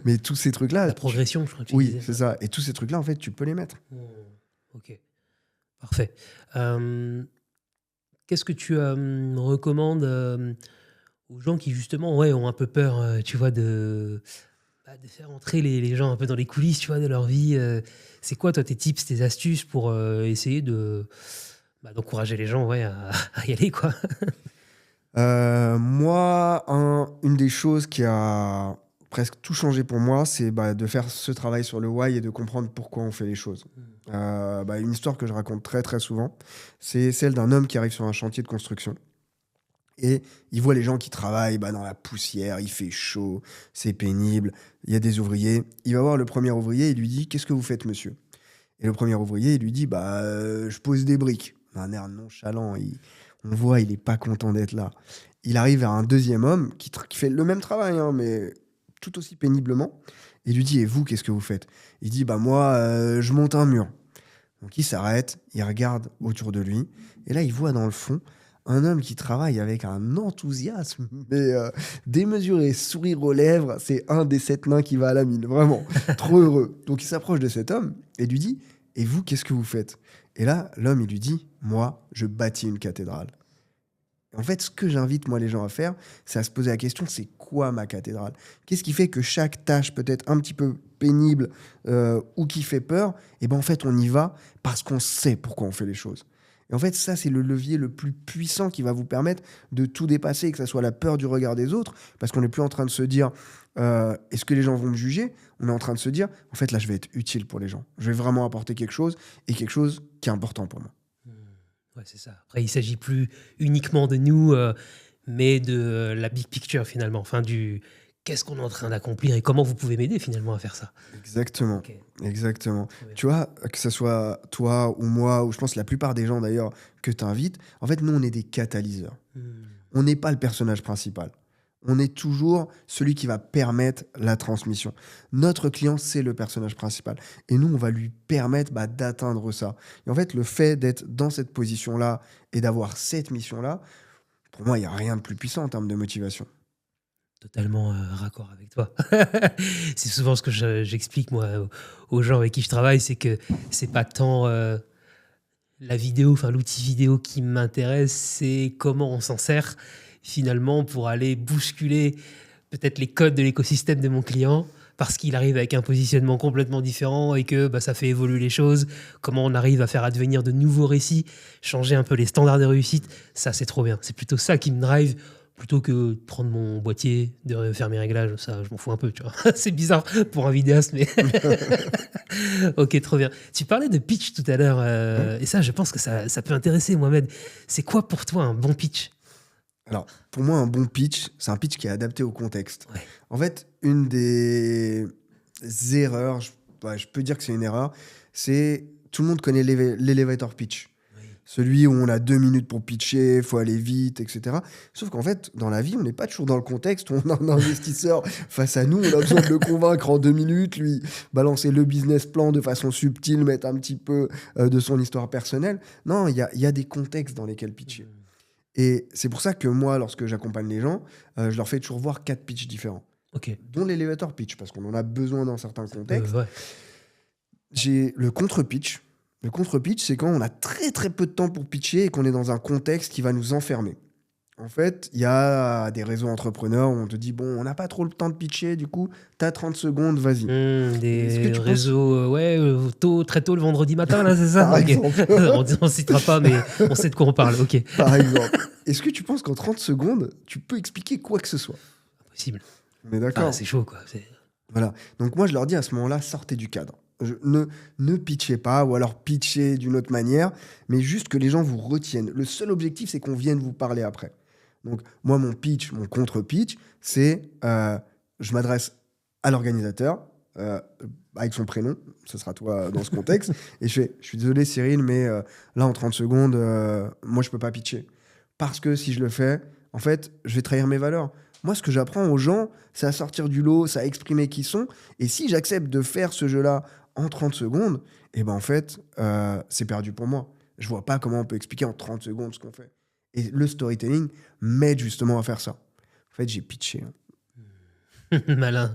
mais tous ces trucs-là... La progression, je crois que tu Oui, disais. c'est ça. Et tous ces trucs-là, en fait, tu peux les mettre. Ok, parfait. Qu'est-ce que tu recommandes aux gens qui justement ont un peu peur, tu vois, de faire entrer les gens un peu dans les coulisses, tu vois, de leur vie. C'est quoi, toi, tes tips, tes astuces pour essayer d'encourager les gens à y aller, quoi. Moi, une des choses qui a presque tout changé pour moi, c'est de faire ce travail sur le why et de comprendre pourquoi on fait les choses. Une histoire que je raconte très très souvent, c'est celle d'un homme qui arrive sur un chantier de construction. Et il voit les gens qui travaillent dans la poussière, il fait chaud, c'est pénible, il y a des ouvriers. Il va voir le premier ouvrier et lui dit « Qu'est-ce que vous faites, monsieur ?» Et le premier ouvrier, il lui dit « Je pose des briques. » Un air nonchalant, on voit, il n'est pas content d'être là. Il arrive vers un deuxième homme qui fait le même travail, mais tout aussi péniblement. Il lui dit « Et vous, qu'est-ce que vous faites ?» Il dit « Moi, je monte un mur. » Donc il s'arrête, il regarde autour de lui, et là, il voit dans le fond un homme qui travaille avec un enthousiasme mais démesuré, sourire aux lèvres. C'est un des 7 nains qui va à la mine, vraiment, trop heureux. Donc il s'approche de cet homme et lui dit « Et vous, qu'est-ce que vous faites ?» Et là, l'homme, il lui dit « Moi, je bâtis une cathédrale. » En fait, ce que j'invite moi les gens à faire, c'est à se poser la question, c'est quoi ma cathédrale ? Qu'est-ce qui fait que chaque tâche peut être un petit peu pénible ou qui fait peur ? Et en fait, on y va parce qu'on sait pourquoi on fait les choses. Et en fait, ça, c'est le levier le plus puissant qui va vous permettre de tout dépasser, que ça soit la peur du regard des autres, parce qu'on n'est plus en train de se dire est-ce que les gens vont me juger ? On est en train de se dire en fait, là, je vais être utile pour les gens. Je vais vraiment apporter quelque chose et quelque chose qui est important pour moi. Ouais, c'est ça. Après, il ne s'agit plus uniquement de nous, mais de la big picture finalement. Enfin, qu'est-ce qu'on est en train d'accomplir et comment vous pouvez m'aider finalement à faire ça. Exactement. Okay. Exactement. Tu vois, que ce soit toi ou moi, ou je pense la plupart des gens d'ailleurs que tu invites, en fait, nous, on est des catalyseurs. On n'est pas le personnage principal. On est toujours celui qui va permettre la transmission. Notre client, c'est le personnage principal. Et nous, on va lui permettre d'atteindre ça. Et en fait, le fait d'être dans cette position-là et d'avoir cette mission-là, pour moi, il n'y a rien de plus puissant en termes de motivation. Totalement raccord avec toi. C'est souvent ce que j'explique moi aux gens avec qui je travaille, c'est que c'est pas tant la vidéo, enfin l'outil vidéo qui m'intéresse, c'est comment on s'en sert finalement pour aller bousculer peut-être les codes de l'écosystème de mon client parce qu'il arrive avec un positionnement complètement différent et que ça fait évoluer les choses, comment on arrive à faire advenir de nouveaux récits, changer un peu les standards de réussite, ça c'est trop bien. C'est plutôt ça qui me drive plutôt que de prendre mon boîtier, de faire mes réglages, ça je m'en fous un peu, tu vois. C'est bizarre pour un vidéaste, mais ok, trop bien. Tu parlais de pitch tout à l'heure, et ça je pense que ça peut intéresser Mohamed. C'est quoi pour toi un bon pitch? Alors, pour moi, un bon pitch, c'est un pitch qui est adapté au contexte. Ouais. En fait, une des erreurs, je peux dire que c'est une erreur, c'est tout le monde connaît l'elevator pitch. Oui. Celui où on a 2 minutes pour pitcher, il faut aller vite, etc. Sauf qu'en fait, dans la vie, on n'est pas toujours dans le contexte. On a un investisseur face à nous, on a besoin de le convaincre en 2 minutes, lui balancer le business plan de façon subtile, mettre un petit peu de son histoire personnelle. Non, il y a des contextes dans lesquels pitcher. Et c'est pour ça que moi, lorsque j'accompagne les gens, je leur fais toujours voir 4 pitchs différents, Ok. dont l'elevator pitch, parce qu'on en a besoin dans certains contextes. Ouais. J'ai le contre-pitch. Le contre-pitch, c'est quand on a très très peu de temps pour pitcher et qu'on est dans un contexte qui va nous enfermer. En fait, il y a des réseaux entrepreneurs où on te dit, bon, on n'a pas trop le temps de pitcher, du coup, tu as 30 secondes, vas-y. Est-ce que Des tu penses- réseaux très tôt le vendredi matin, là, c'est ça? Par Ok. exemple. On ne citera pas, mais on sait de quoi on parle. Ok. Par exemple. Est-ce que tu penses qu'en 30 secondes, tu peux expliquer quoi que ce soit? Impossible. On est d'accord? Ah, c'est chaud, quoi. Voilà. Donc moi, je leur dis à ce moment-là, sortez du cadre. Ne pitchez pas, ou alors pitchez d'une autre manière, mais juste que les gens vous retiennent. Le seul objectif, c'est qu'on vienne vous parler après. Donc moi, mon pitch, mon contre-pitch, c'est je m'adresse à l'organisateur, avec son prénom, ce sera toi dans ce contexte, et je suis désolé Cyril, mais là, en 30 secondes, moi, je peux pas pitcher. Parce que si je le fais, en fait, je vais trahir mes valeurs. Moi, ce que j'apprends aux gens, c'est à sortir du lot, c'est à exprimer qui ils sont. Et si j'accepte de faire ce jeu-là en 30 secondes, et ben en fait, c'est perdu pour moi. Je vois pas comment on peut expliquer en 30 secondes ce qu'on fait. Et le storytelling m'aide justement à faire ça. En fait, j'ai pitché. Malin.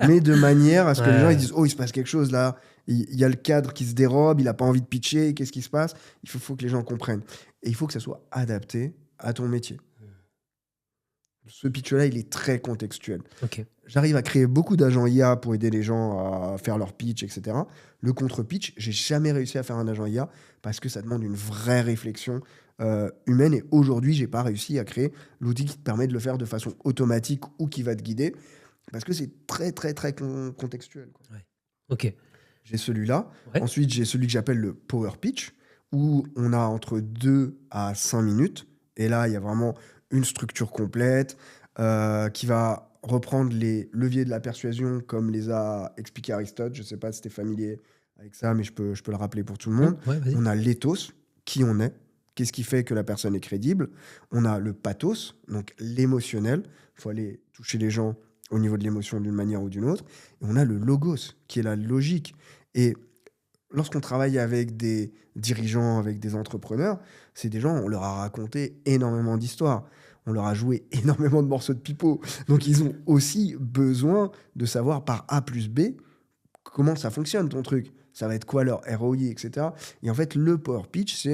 Mais de manière à ce que les gens Ouais. ils disent, oh, il se passe quelque chose là. Il y a le cadre qui se dérobe, il n'a pas envie de pitcher, qu'est-ce qui se passe? Il faut que les gens comprennent. Et il faut que ça soit adapté à ton métier. Ce pitch-là, il est très contextuel. Ok. J'arrive à créer beaucoup d'agents IA pour aider les gens à faire leur pitch, etc. Le contre-pitch, j'ai jamais réussi à faire un agent IA parce que ça demande une vraie réflexion humaine. Et aujourd'hui, j'ai pas réussi à créer l'outil qui te permet de le faire de façon automatique ou qui va te guider parce que c'est très, très, très contextuel, quoi. Ok. J'ai celui-là. Ouais. Ensuite, j'ai celui que j'appelle le power pitch où on a entre 2 à 5 minutes. Et là, il y a vraiment une structure complète qui va reprendre les leviers de la persuasion comme les a expliqué Aristote. Je ne sais pas si tu es familier avec ça, mais je peux le rappeler pour tout le monde. Ouais, vas-y. On a l'éthos, qui on est, qu'est-ce qui fait que la personne est crédible. On a le pathos, donc l'émotionnel. Il faut aller toucher les gens au niveau de l'émotion d'une manière ou d'une autre. Et on a le logos, qui est la logique. Et lorsqu'on travaille avec des dirigeants, avec des entrepreneurs, c'est des gens, on leur a raconté énormément d'histoires. On leur a joué énormément de morceaux de pipeau. Donc, ils ont aussi besoin de savoir par A plus B comment ça fonctionne, ton truc. Ça va être quoi leur ROI, etc. Et en fait, le Power Pitch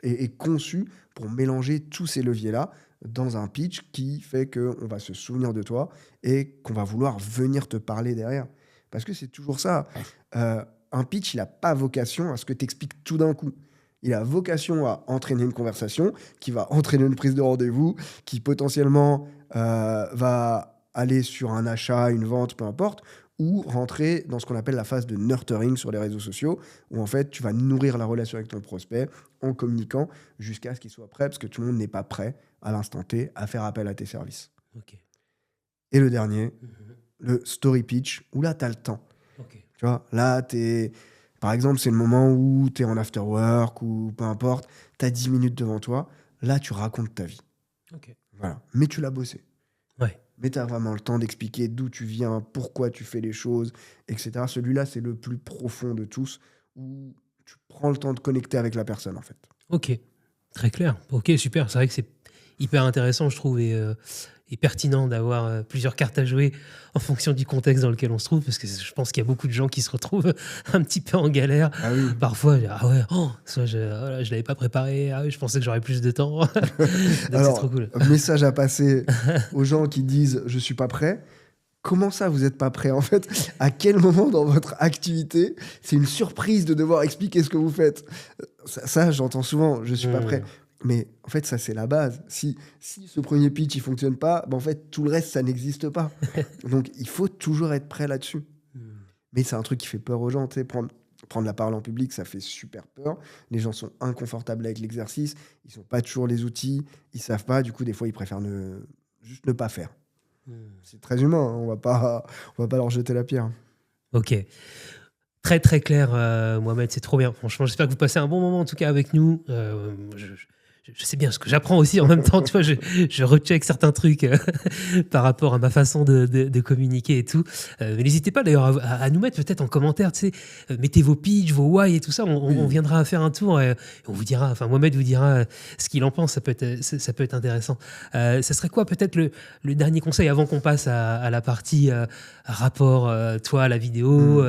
est conçu pour mélanger tous ces leviers-là dans un pitch qui fait qu'on va se souvenir de toi et qu'on va vouloir venir te parler derrière. Parce que c'est toujours ça. Un pitch, il n'a pas vocation à ce que tu expliques tout d'un coup. Il a vocation à entraîner une conversation qui va entraîner une prise de rendez-vous, qui potentiellement va aller sur un achat, une vente, peu importe, ou rentrer dans ce qu'on appelle la phase de nurturing sur les réseaux sociaux, où en fait, tu vas nourrir la relation avec ton prospect en communiquant jusqu'à ce qu'il soit prêt, parce que tout le monde n'est pas prêt à l'instant T à faire appel à tes services. Ok. Et le dernier, le story pitch, où là, tu as le temps. Ok. Tu vois, là, par exemple, c'est le moment où tu es en after work ou peu importe, tu as 10 minutes devant toi. Là, tu racontes ta vie. Ok. Voilà. Mais tu l'as bossé. Ouais. Mais tu as vraiment le temps d'expliquer d'où tu viens, pourquoi tu fais les choses, etc. Celui-là, c'est le plus profond de tous, où tu prends le temps de connecter avec la personne, en fait. Ok. Très clair. Ok, super. C'est vrai que c'est hyper intéressant, je trouve, et pertinent d'avoir plusieurs cartes à jouer en fonction du contexte dans lequel on se trouve, parce que je pense qu'il y a beaucoup de gens qui se retrouvent un petit peu en galère. Ah oui. Parfois, ah ouais, soit je l'avais pas préparé, ah oui, je pensais que j'aurais plus de temps. Donc c'est trop Alors, cool. message à passer aux gens qui disent je suis pas prêt. Comment ça, vous n'êtes pas prêt en fait? À quel moment dans votre activité, c'est une surprise de devoir expliquer ce que vous faites? Ça, j'entends souvent, je suis pas prêt. Mais en fait, ça, c'est la base. Si ce premier pitch, il fonctionne pas, en fait, tout le reste, ça n'existe pas. Donc, il faut toujours être prêt là-dessus. Mais c'est un truc qui fait peur aux gens. Tu sais, prendre la parole en public, ça fait super peur. Les gens sont inconfortables avec l'exercice. Ils n'ont pas toujours les outils. Ils savent pas. Du coup, des fois, ils préfèrent juste ne pas faire. C'est très humain. Hein. On va pas leur jeter la pierre. Ok. Très très clair, Mohamed, c'est trop bien. Franchement, j'espère que vous passez un bon moment en tout cas avec nous. Je sais bien ce que j'apprends aussi en même temps. Tu vois, je recheck certains trucs par rapport à ma façon de communiquer et tout. Mais n'hésitez pas d'ailleurs à nous mettre peut-être en commentaire. Tu sais, mettez vos pitchs, vos why et tout ça. On viendra faire un tour et on vous dira. Enfin, Mohamed vous dira ce qu'il en pense. Ça peut être intéressant. Ça serait quoi peut-être le dernier conseil avant qu'on passe à la partie rapport, toi, à la vidéo,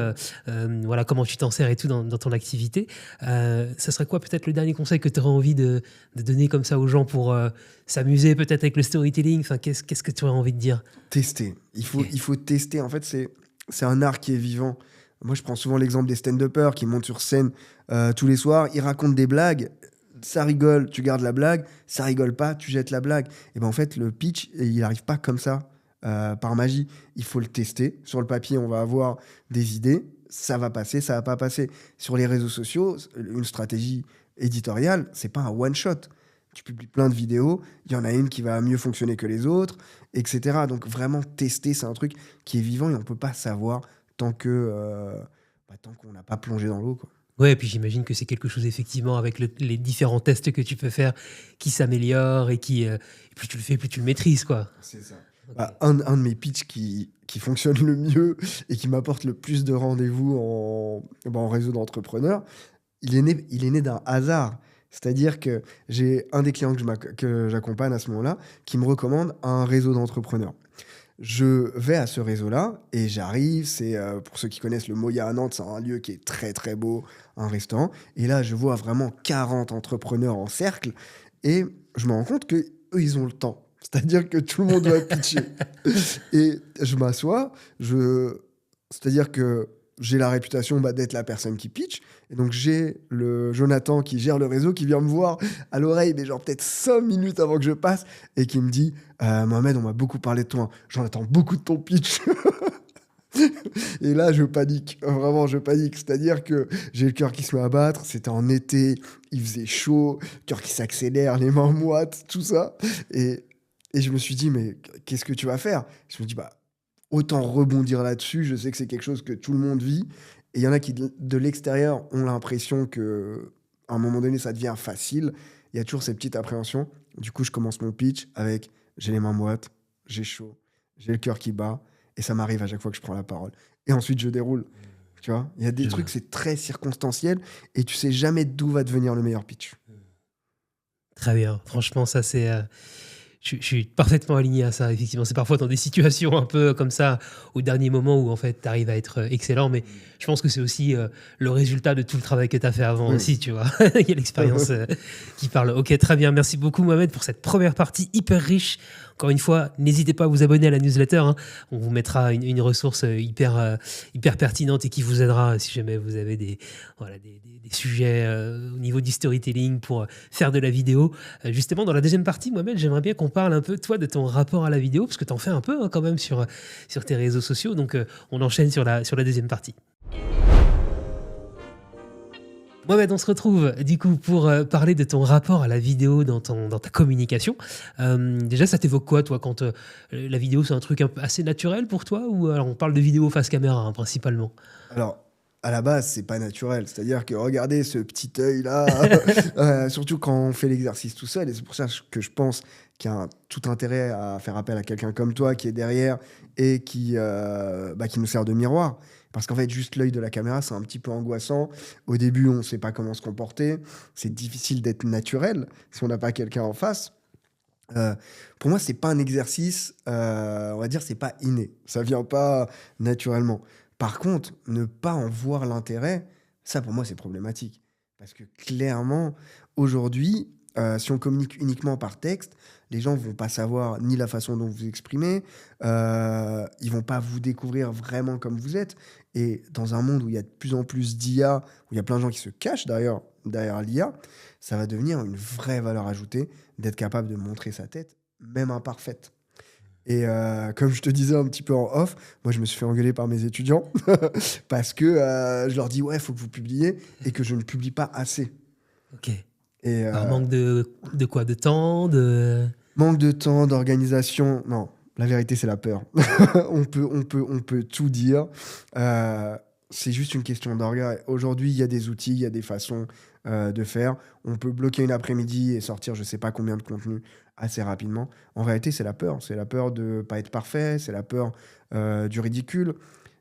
voilà comment tu t'en sers et tout dans ton activité. Ça serait quoi peut-être le dernier conseil que tu aurais envie de donner comme ça aux gens pour s'amuser peut-être avec le storytelling? Enfin, qu'est-ce que tu aurais envie de dire? Tester. Il faut tester. En fait, c'est un art qui est vivant. Moi, je prends souvent l'exemple des stand-uppers qui montent sur scène tous les soirs. Ils racontent des blagues. Ça rigole, tu gardes la blague. Ça rigole pas, tu jettes la blague. Et ben en fait, le pitch, il n'arrive pas comme ça, par magie. Il faut le tester. Sur le papier, on va avoir des idées. Ça va passer, ça va pas passer. Sur les réseaux sociaux, une stratégie éditoriale, c'est pas un one-shot. Tu publies plein de vidéos, il y en a une qui va mieux fonctionner que les autres, etc. Donc vraiment tester, c'est un truc qui est vivant et on peut pas savoir tant qu'on n'a pas plongé dans l'eau, quoi. Ouais, et puis j'imagine que c'est quelque chose effectivement avec les différents tests que tu peux faire qui s'améliorent et qui plus tu le fais, plus tu le maîtrises, quoi. C'est ça. Okay. Un de mes pitchs qui fonctionne le mieux et qui m'apporte le plus de rendez-vous en réseau d'entrepreneurs, il est né d'un hasard. C'est-à-dire que j'ai un des clients que j'accompagne à ce moment-là qui me recommande un réseau d'entrepreneurs. Je vais à ce réseau-là et j'arrive. C'est, pour ceux qui connaissent le Moya à Nantes, c'est un lieu qui est très très beau, un restaurant. Et là, je vois vraiment 40 entrepreneurs en cercle et je me rends compte qu'eux, ils ont le temps. C'est-à-dire que tout le monde doit pitcher. Et je m'assois, c'est-à-dire que j'ai la réputation d'être la personne qui pitch. Et donc, j'ai le Jonathan qui gère le réseau qui vient me voir à l'oreille, mais genre peut-être 5 minutes avant que je passe, et qui me dit Mohamed, on m'a beaucoup parlé de toi. J'en attends beaucoup de ton pitch. Et là, je panique. Vraiment, je panique. C'est-à-dire que j'ai le cœur qui se met à battre. C'était en été, il faisait chaud, le cœur qui s'accélère, les mains moites, tout ça. Et je me suis dit, mais qu'est-ce que tu vas faire? Je me dis, autant rebondir là-dessus. Je sais que c'est quelque chose que tout le monde vit. Et il y en a qui, de l'extérieur, ont l'impression qu'à un moment donné, ça devient facile. Il y a toujours ces petites appréhensions. Du coup, je commence mon pitch avec j'ai les mains moites, j'ai chaud, j'ai le cœur qui bat. Et ça m'arrive à chaque fois que je prends la parole. Et ensuite, je déroule. Tu vois, il y a des trucs, c'est très circonstanciel. Et tu sais jamais d'où va devenir le meilleur pitch. Très bien. Franchement, ça, c'est... Je suis parfaitement aligné à ça, effectivement. C'est parfois dans des situations un peu comme ça, au dernier moment, où en fait, tu arrives à être excellent. Mais je pense que c'est aussi le résultat de tout le travail que tu as fait avant aussi, tu vois. Il y a l'expérience qui parle. Ok, très bien. Merci beaucoup, Mohamed, pour cette première partie hyper riche. Encore une fois, n'hésitez pas à vous abonner à la newsletter. Hein. On vous mettra une ressource hyper pertinente et qui vous aidera si jamais vous avez des sujets au niveau du storytelling pour faire de la vidéo. Justement, dans la deuxième partie, Mohamed, j'aimerais bien qu'on parle un peu, toi, de ton rapport à la vidéo, parce que tu en fais un peu quand même sur tes réseaux sociaux. Donc, on enchaîne sur la deuxième partie. Mohamed, on se retrouve du coup pour parler de ton rapport à la vidéo dans ta communication. Déjà, ça t'évoque quoi, toi, quand la vidéo, c'est un truc assez naturel pour toi, ou alors on parle de vidéo face caméra, hein, principalement? Alors, à la base, c'est pas naturel. C'est-à-dire que regardez ce petit œil-là, surtout quand on fait l'exercice tout seul. Et c'est pour ça que je pense qu'il y a tout intérêt à faire appel à quelqu'un comme toi qui est derrière et qui nous sert de miroir. Parce qu'en fait, juste l'œil de la caméra, c'est un petit peu angoissant. Au début, on ne sait pas comment se comporter. C'est difficile d'être naturel si on n'a pas quelqu'un en face. Euh, pour moi, c'est pas un exercice, on va dire, c'est pas inné. Ça vient pas naturellement. Par contre, ne pas en voir l'intérêt, ça pour moi, c'est problématique. Parce que clairement, aujourd'hui, si on communique uniquement par texte, les gens vont pas savoir ni la façon dont vous vous exprimez, ils vont pas vous découvrir vraiment comme vous êtes. Et dans un monde où il y a de plus en plus d'IA, où il y a plein de gens qui se cachent derrière l'IA, ça va devenir une vraie valeur ajoutée d'être capable de montrer sa tête, même imparfaite. Et comme je te disais un petit peu en off, moi je me suis fait engueuler par mes étudiants parce que je leur dis ouais, il faut que vous publiez et que je ne publie pas assez. Ok. Et Alors, manque de quoi? De temps, de... manque de temps, d'organisation, non, la vérité c'est la peur. On peut tout dire. Euh, c'est juste une question d'orga. Aujourd'hui, il y a des outils, il y a des façons de faire. On peut bloquer une après-midi et sortir je sais pas combien de contenu assez rapidement. En réalité, c'est la peur. C'est la peur de pas être parfait, c'est la peur du ridicule,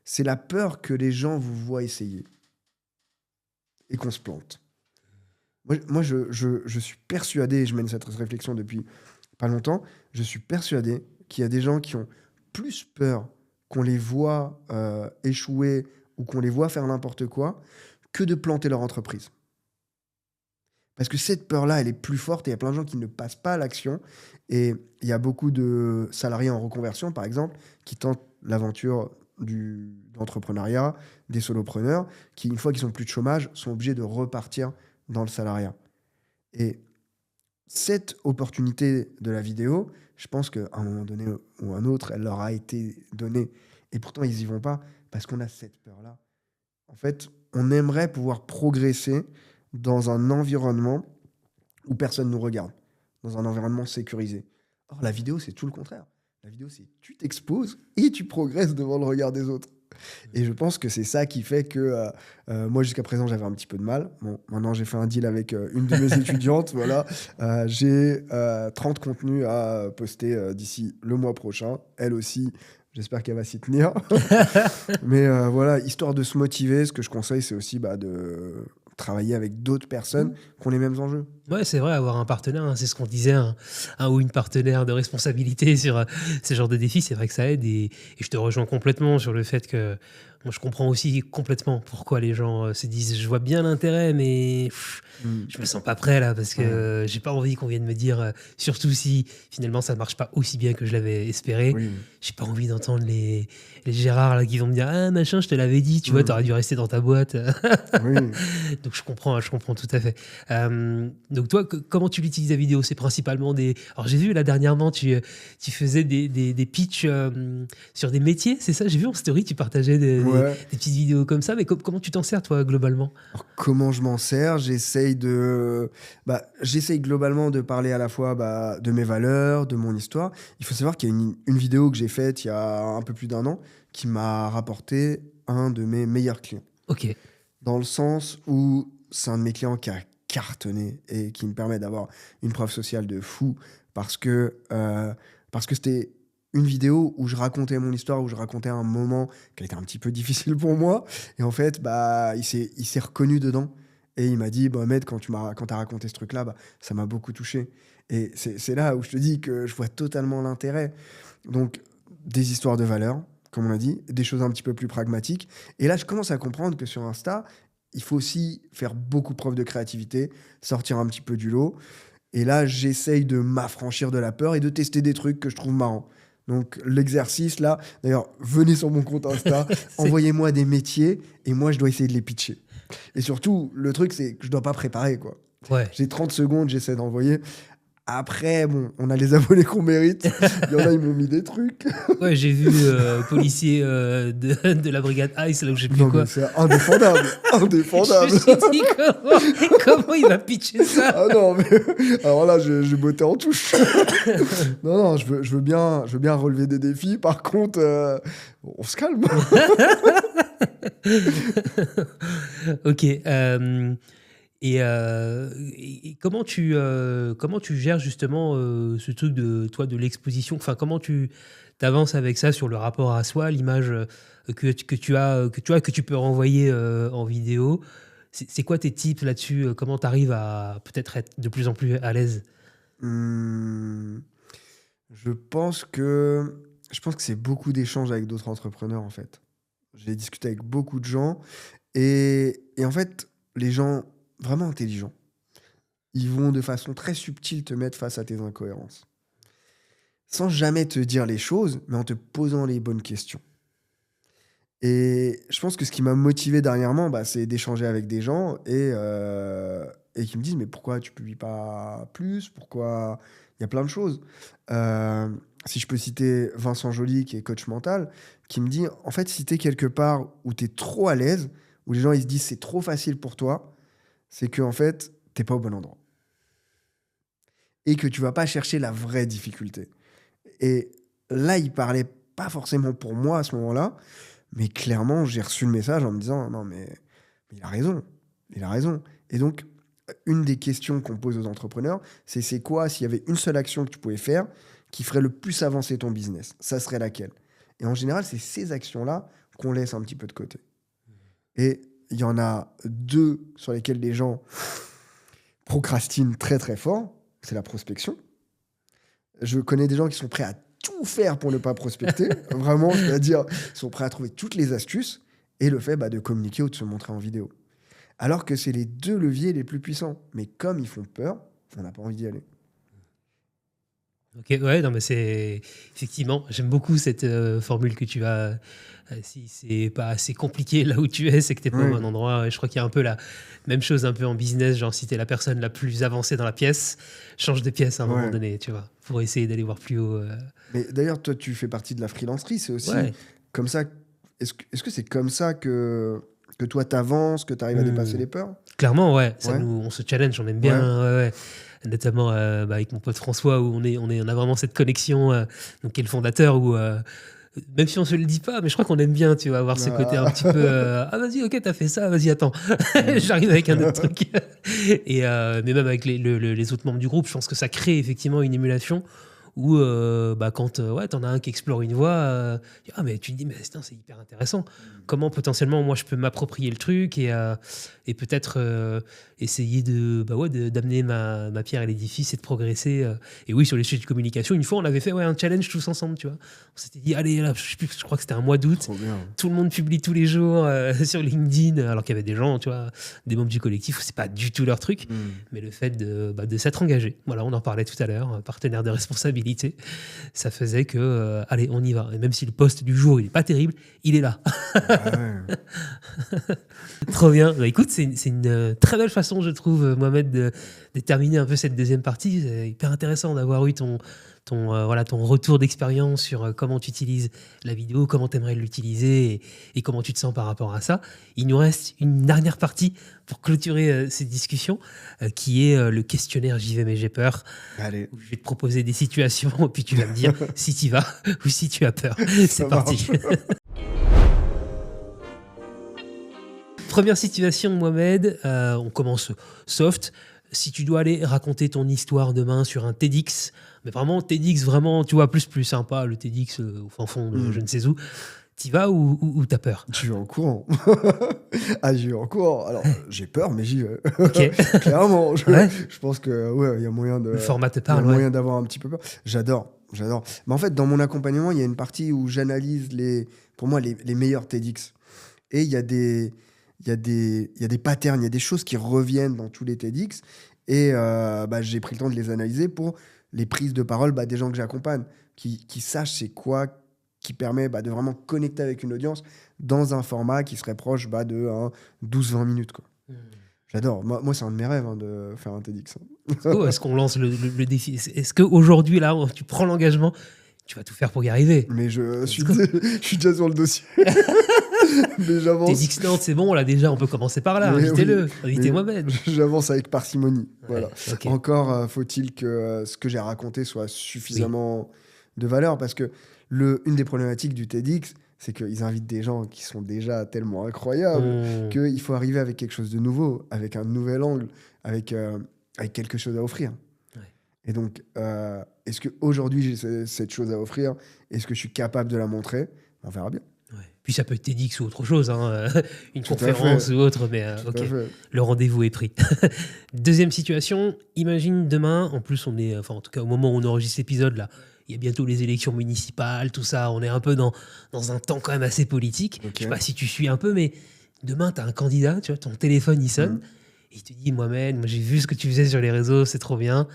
c'est la peur que les gens vous voient essayer et qu'on se plante. Moi, je suis persuadé, et je mène cette réflexion depuis pas longtemps, je suis persuadé qu'il y a des gens qui ont plus peur qu'on les voit échouer ou qu'on les voit faire n'importe quoi que de planter leur entreprise. Parce que cette peur-là, elle est plus forte et il y a plein de gens qui ne passent pas à l'action. Et il y a beaucoup de salariés en reconversion, par exemple, qui tentent l'aventure de l'entrepreneuriat, des solopreneurs, qui, une fois qu'ils n'ont plus de chômage, sont obligés de repartir dans le salariat. Et cette opportunité de la vidéo, je pense qu'à un moment donné ou un autre, elle leur a été donnée. Et pourtant, ils n'y vont pas parce qu'on a cette peur-là. En fait, on aimerait pouvoir progresser dans un environnement où personne ne nous regarde, dans un environnement sécurisé. Or, la vidéo, c'est tout le contraire. La vidéo, c'est tu t'exposes et tu progresses devant le regard des autres. Et je pense que c'est ça qui fait que moi, jusqu'à présent, j'avais un petit peu de mal. Bon, maintenant, j'ai fait un deal avec une de mes étudiantes. Voilà. J'ai 30 contenus à poster d'ici le mois prochain. Elle aussi, j'espère qu'elle va s'y tenir. Mais voilà, histoire de se motiver, ce que je conseille, c'est aussi de travailler avec d'autres personnes qui ont les mêmes enjeux. Ouais, c'est vrai, avoir un partenaire, hein, c'est ce qu'on disait, un ou une partenaire de responsabilité sur ce genre de défi, c'est vrai que ça aide. Et je te rejoins complètement sur le fait que moi, je comprends aussi complètement pourquoi les gens se disent je vois bien l'intérêt, mais Mm. je me sens pas prêt là, parce que Ouais. j'ai pas envie qu'on vienne me dire, surtout si finalement ça ne marche pas aussi bien que je l'avais espéré. Oui. J'ai pas envie d'entendre les Gérard là, qui vont me dire ah machin, je te l'avais dit, tu vois, Mm. t'aurais dû rester dans ta boîte. Oui. Donc je comprends tout à fait. Donc toi, comment tu l'utilises la vidéo? C'est principalement des... Alors j'ai vu là dernièrement, tu faisais des pitchs sur des métiers, c'est ça? J'ai vu en story, tu partageais Ouais. des petites vidéos comme ça, mais comment tu t'en sers toi globalement? Alors, comment je m'en sers? J'essaye globalement de parler à la fois de mes valeurs, de mon histoire. Il faut savoir qu'il y a une vidéo que j'ai faite il y a un peu plus d'un an qui m'a rapporté un de mes meilleurs clients. Ok, Dans le sens où c'est un de mes clients qui a cartonné et qui me permet d'avoir une preuve sociale de fou parce que c'était une vidéo où je racontais mon histoire, où je racontais un moment qui a été un petit peu difficile pour moi. Et en fait, il s'est reconnu dedans. Et il m'a dit, Mohamed, quand tu as raconté ce truc-là, ça m'a beaucoup touché. Et c'est là où je te dis que je vois totalement l'intérêt. Donc, des histoires de valeur, comme on a dit, des choses un petit peu plus pragmatiques. Et là, je commence à comprendre que sur Insta, il faut aussi faire beaucoup preuve de créativité, sortir un petit peu du lot. Et là, j'essaye de m'affranchir de la peur et de tester des trucs que je trouve marrants. Donc, l'exercice, là, d'ailleurs, venez sur mon compte Insta, envoyez-moi des métiers et moi, je dois essayer de les pitcher. Et surtout, le truc, c'est que je dois pas préparer, quoi. ouais. J'ai 30 secondes, j'essaie d'envoyer. Après, bon, on a les abonnés qu'on mérite. Il y en a, ils m'ont mis des trucs. Ouais, j'ai vu policier de la brigade ICE, là où je sais plus Non, quoi. mais c'est indéfendable. Je Indéfendable. me suis dit comment il va pitcher ça? Ah non, mais alors là, j'ai botté en touche. Non, non, je veux bien relever des défis. Par contre, on se calme. Ok. Et comment tu gères justement ce truc de toi de l'exposition? Enfin, comment tu t'avances avec ça sur le rapport à soi, l'image que tu peux renvoyer en vidéo? C'est quoi tes tips là-dessus? Comment tu arrives à peut-être être de plus en plus à l'aise? Hum, Je pense que c'est beaucoup d'échanges avec d'autres entrepreneurs, en fait. J'ai discuté avec beaucoup de gens et en fait, les gens vraiment intelligents, ils vont de façon très subtile te mettre face à tes incohérences. Sans jamais te dire les choses, mais en te posant les bonnes questions. Et je pense que ce qui m'a motivé dernièrement, c'est d'échanger avec des gens et qui me disent: «Mais pourquoi tu publies pas plus? Pourquoi?» Il y a plein de choses. Si je peux citer Vincent Joly, qui est coach mental, qui me dit: «En fait, si tu es quelque part où tu es trop à l'aise, où les gens ils se disent: "C'est trop facile pour toi", c'est qu'en fait, tu pas au bon endroit et que tu vas pas chercher la vraie difficulté». Et là, il parlait pas forcément pour moi à ce moment-là, mais clairement, j'ai reçu le message en me disant: «Non, mais il a raison, il a raison». Et donc, une des questions qu'on pose aux entrepreneurs, c'est quoi, s'il y avait une seule action que tu pouvais faire qui ferait le plus avancer ton business? Ça serait laquelle? Et en général, c'est ces actions-là qu'on laisse un petit peu de côté. Et il y en a 2 sur lesquelles les gens procrastinent très, très fort. C'est la prospection. Je connais des gens qui sont prêts à tout faire pour ne pas prospecter. Vraiment, c'est-à-dire, ils sont prêts à trouver toutes les astuces et le fait de communiquer ou de se montrer en vidéo. Alors que c'est les 2 leviers les plus puissants. Mais comme ils font peur, on n'a pas envie d'y aller. Ok, ouais, non, mais c'est effectivement, j'aime beaucoup cette formule que tu as. Si c'est pas assez compliqué là où tu es, c'est que t'es pas au Oui, bon endroit. Et je crois qu'il y a un peu la même chose un peu en business, genre si t'es la personne la plus avancée dans la pièce, change de pièce à un moment ouais. donné, tu vois, pour essayer d'aller voir plus haut. Mais d'ailleurs, toi, tu fais partie de la freelancerie. C'est aussi Ouais. comme ça. Est-ce que c'est comme ça que toi, t'avances, que tu arrives à dépasser Hmm. les peurs? Clairement, ouais, Ouais, on se challenge, on aime bien, ouais. ouais, ouais. Notamment avec mon pote François, où on a vraiment cette connexion, donc qui est le fondateur, où même si on se le dit pas, mais je crois qu'on aime bien, tu vas avoir ce côté un Ah. petit peu ah vas-y, ok, t'as fait ça, vas-y, attends, Mm. j'arrive avec un autre truc. Et mais même avec les autres membres du groupe, je pense que ça crée effectivement une émulation où quand ouais, t'en as un qui explore une voie, ah mais tu te dis mais putain, c'est hyper intéressant. Comment potentiellement moi je peux m'approprier le truc et peut-être essayer d'amener ma pierre à l'édifice et de progresser. Et oui, sur les sujets de communication, une fois on avait fait un challenge tous ensemble, tu vois. On s'était dit allez là, je crois que c'était un mois d'août. Trop bien. Tout le monde publie tous les jours sur LinkedIn, alors qu'il y avait des gens, tu vois, des membres du collectif où c'est pas du tout leur truc. Mm. Mais le fait de s'être engagé, voilà, on en parlait tout à l'heure, partenaire de responsabilité, ça faisait que, allez, on y va. Et même si le poste du jour, il n'est pas terrible, il est là. Ah ouais. Trop bien. Bah, écoute, c'est une très belle façon, je trouve, Mohamed, de terminer un peu cette deuxième partie. C'est hyper intéressant d'avoir eu ton retour d'expérience sur comment tu utilises la vidéo, comment tu aimerais l'utiliser et comment tu te sens par rapport à ça. Il nous reste une dernière partie pour clôturer cette discussion, qui est le questionnaire J'y vais mais j'ai peur. Allez, Où je vais te proposer des situations et puis tu vas me dire si tu y vas ou si tu as peur. ça C'est parti. marche. Première situation, Mohamed, on commence soft. Si tu dois aller raconter ton histoire demain sur un TEDx, mais vraiment TEDx, vraiment, tu vois, plus sympa, le TEDx au fin fond de je ne sais où, t'y vas ou t'as peur? Je vais en courant. Ah, j'y vais en courant. Alors, j'ai peur, mais j'y vais. Ok. Clairement, Ouais. je pense que ouais, il y a moyen Le format te il y a parle, ouais. moyen d'avoir un petit peu peur. J'adore. Mais en fait, dans mon accompagnement, il y a une partie où j'analyse pour moi, les meilleurs TEDx. Et il y a des patterns, il y a des choses qui reviennent dans tous les TEDx. Et j'ai pris le temps de les analyser pour les prises de parole des gens que j'accompagne, qui sachent c'est quoi qui permet de vraiment connecter avec une audience dans un format qui serait proche de 12-20 minutes, quoi. J'adore. Moi, c'est un de mes rêves de faire un TEDx. Oh, est-ce qu'on lance le défi? Est-ce qu'aujourd'hui, là, tu prends l'engagement, tu vas tout faire pour y arriver? Mais je suis go. déjà sur le dossier. Mais j'avance. TEDx Nantes, c'est bon, là déjà, on peut commencer par là. Mais Invitez-le, oui, invitez mais Mohamed. J'avance avec parcimonie. Ouais, Voilà. ok. Encore faut-il que ce que j'ai raconté soit suffisamment de valeur, parce que une des problématiques du TEDx, c'est qu'ils invitent des gens qui sont déjà tellement incroyables qu'il faut arriver avec quelque chose de nouveau, avec un nouvel angle, avec quelque chose à offrir. Ouais. Et donc, est-ce qu'aujourd'hui j'ai cette chose à offrir? Est-ce que je suis capable de la montrer? On verra bien. Ouais. Puis ça peut être TEDx ou autre chose, hein, une Tout à conférence fait. ou autre, mais Tout ok, à fait. le rendez-vous est pris. Deuxième situation, imagine demain, en plus on est, enfin en tout cas au moment où on enregistre l'épisode là, il y a bientôt les élections municipales, tout ça. On est un peu dans un temps quand même assez politique. Ok. Je sais pas si tu suis un peu, mais demain, tu as un candidat, tu vois, ton téléphone, il sonne, Mhm. et il te dit, Mohamed, moi j'ai vu ce que tu faisais sur les réseaux, c'est trop bien.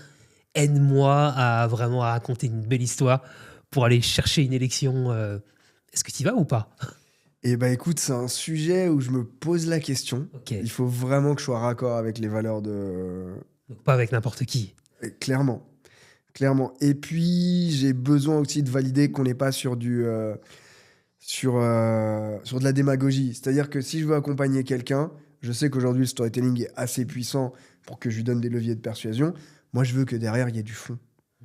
Aide-moi à vraiment à raconter une belle histoire pour aller chercher une élection. Est-ce que tu y vas ou pas? Et bah écoute, c'est un sujet où je me pose la question. Ok, Il faut vraiment que je sois raccord avec les valeurs de... donc pas avec n'importe qui. Et clairement, clairement. Et puis, j'ai besoin aussi de valider qu'on n'est pas sur sur de la démagogie. C'est-à-dire que si je veux accompagner quelqu'un, je sais qu'aujourd'hui, le storytelling est assez puissant pour que je lui donne des leviers de persuasion. Moi, je veux que derrière, il y ait du fond.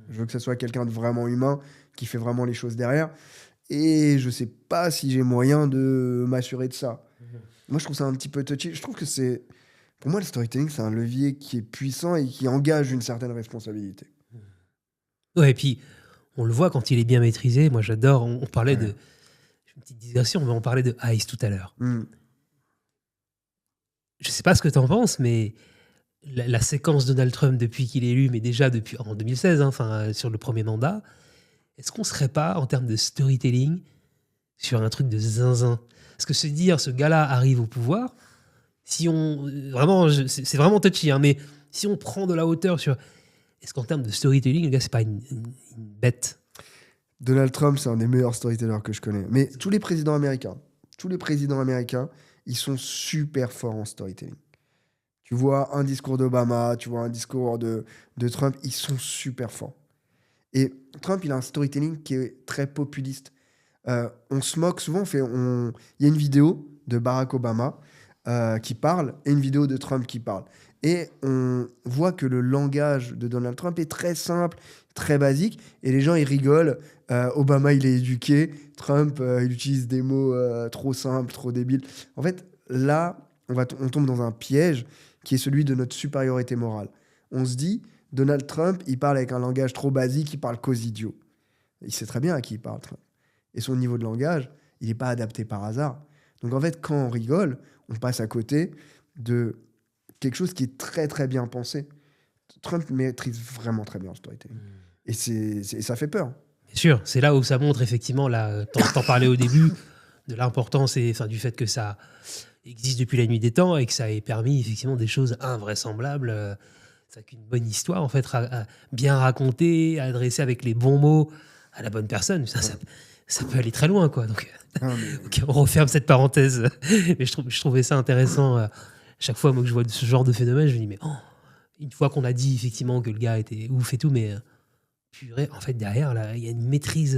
Je veux que ce soit quelqu'un de vraiment humain, qui fait vraiment les choses derrière. Et je sais pas si j'ai moyen de m'assurer de ça. Moi, je trouve ça un petit peu touchy. Je trouve que c'est... Pour moi, le storytelling, c'est un levier qui est puissant et qui engage une certaine responsabilité. Ouais, et puis on le voit quand il est bien maîtrisé. Moi, j'adore. On parlait Ouais. de. Une petite digression, mais on parlait de Ice tout à l'heure. Hmm. Je sais pas ce que tu en penses, mais la séquence Donald Trump depuis qu'il est élu, mais déjà depuis en 2016, hein, enfin sur le premier mandat, est-ce qu'on serait pas en termes de storytelling sur un truc de zinzin? Parce que se dire ce gars-là arrive au pouvoir, si on vraiment, c'est vraiment touchy, hein, mais si on prend de la hauteur sur, est-ce qu'en termes de storytelling, le gars c'est pas une bête? Donald Trump, c'est un des meilleurs storytellers que je connais. Mais tous les présidents américains, ils sont super forts en storytelling. Tu vois un discours d'Obama, tu vois un discours de Trump, ils sont super forts. Et Trump, il a un storytelling qui est très populiste. On se moque souvent, il y a une vidéo de Barack Obama qui parle et une vidéo de Trump qui parle. Et on voit que le langage de Donald Trump est très simple, très basique, et les gens, ils rigolent. Obama, il est éduqué. Trump, il utilise des mots trop simples, trop débiles. En fait, là, on tombe dans un piège qui est celui de notre supériorité morale. On se dit, Donald Trump, il parle avec un langage trop basique, il parle qu'aux idiots. Il sait très bien à qui il parle, Trump. Et son niveau de langage, il n'est pas adapté par hasard. Donc en fait, quand on rigole, on passe à côté de quelque chose qui est très très bien pensé. Trump maîtrise vraiment très bien le storytelling. Et ça fait peur. Bien sûr, c'est là où ça montre effectivement, là, t'en parlais au début, de l'importance et enfin, du fait que ça existe depuis la nuit des temps et que ça ait permis effectivement des choses invraisemblables. C'est qu'une bonne histoire, en fait, bien racontée, adressée avec les bons mots à la bonne personne, ça peut aller très loin, quoi. Donc, Ah, mais... ok, on referme cette parenthèse. Mais je trouvais ça intéressant. Chaque fois moi, que je vois ce genre de phénomène, je me dis, mais oh, une fois qu'on a dit effectivement que le gars était ouf et tout, mais purée, en fait, derrière, là, il y a une maîtrise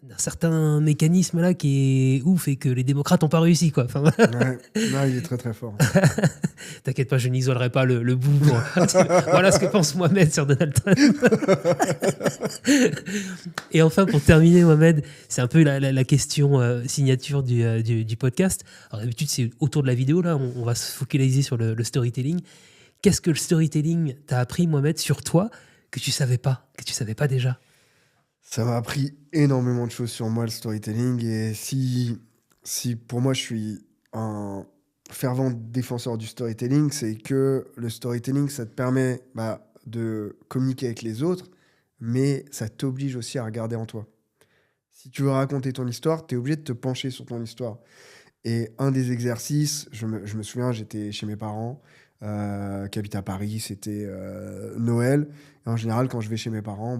d'un certain mécanisme là qui est ouf et que les démocrates n'ont pas réussi, quoi. Enfin, Ouais, non, il est très très fort. t'inquiète pas, je n'isolerai pas le bout. Voilà ce que pense Mohamed sur Donald Trump. Et enfin, pour terminer, Mohamed, c'est un peu la question signature du podcast. Alors, d'habitude, c'est autour de la vidéo. Là, on va se focaliser sur le storytelling. Qu'est-ce que le storytelling t'a appris, Mohamed, sur toi que tu savais pas déjà? Ça m'a appris énormément de choses sur moi, le storytelling. Et si pour moi, je suis un fervent défenseur du storytelling, c'est que le storytelling, ça te permet de communiquer avec les autres, mais ça t'oblige aussi à regarder en toi. Si tu veux raconter ton histoire, tu es obligé de te pencher sur ton histoire. Et un des exercices, je me souviens, j'étais chez mes parents qui habitent à Paris, c'était Noël. Et en général, quand je vais chez mes parents,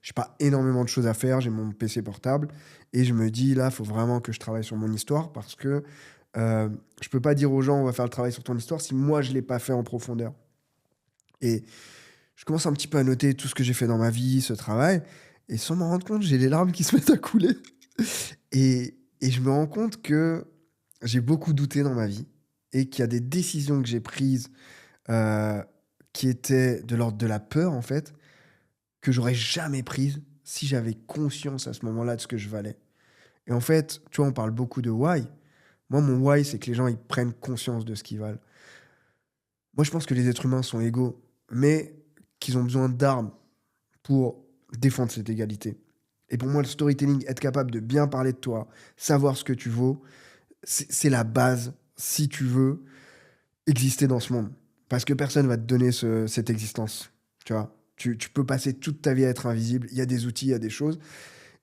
j'ai pas énormément de choses à faire, j'ai mon PC portable. Et je me dis, là, il faut vraiment que je travaille sur mon histoire parce que je peux pas dire aux gens, on va faire le travail sur ton histoire si moi, je l'ai pas fait en profondeur. Et je commence un petit peu à noter tout ce que j'ai fait dans ma vie, ce travail. Et sans m'en rendre compte, j'ai les larmes qui se mettent à couler. Et je me rends compte que j'ai beaucoup douté dans ma vie et qu'il y a des décisions que j'ai prises euh, qui étaient de l'ordre de la peur, en fait, que j'aurais jamais prises si j'avais conscience à ce moment-là de ce que je valais. Et en fait, tu vois, on parle beaucoup de why. Moi, mon why, c'est que les gens ils prennent conscience de ce qu'ils valent. Moi, je pense que les êtres humains sont égaux, mais qu'ils ont besoin d'armes pour défendre cette égalité. Et pour moi, le storytelling, être capable de bien parler de toi, savoir ce que tu vaux, c'est la base si tu veux exister dans ce monde. Parce que personne va te donner cette existence. Tu vois, Tu peux passer toute ta vie à être invisible. Il y a des outils, il y a des choses.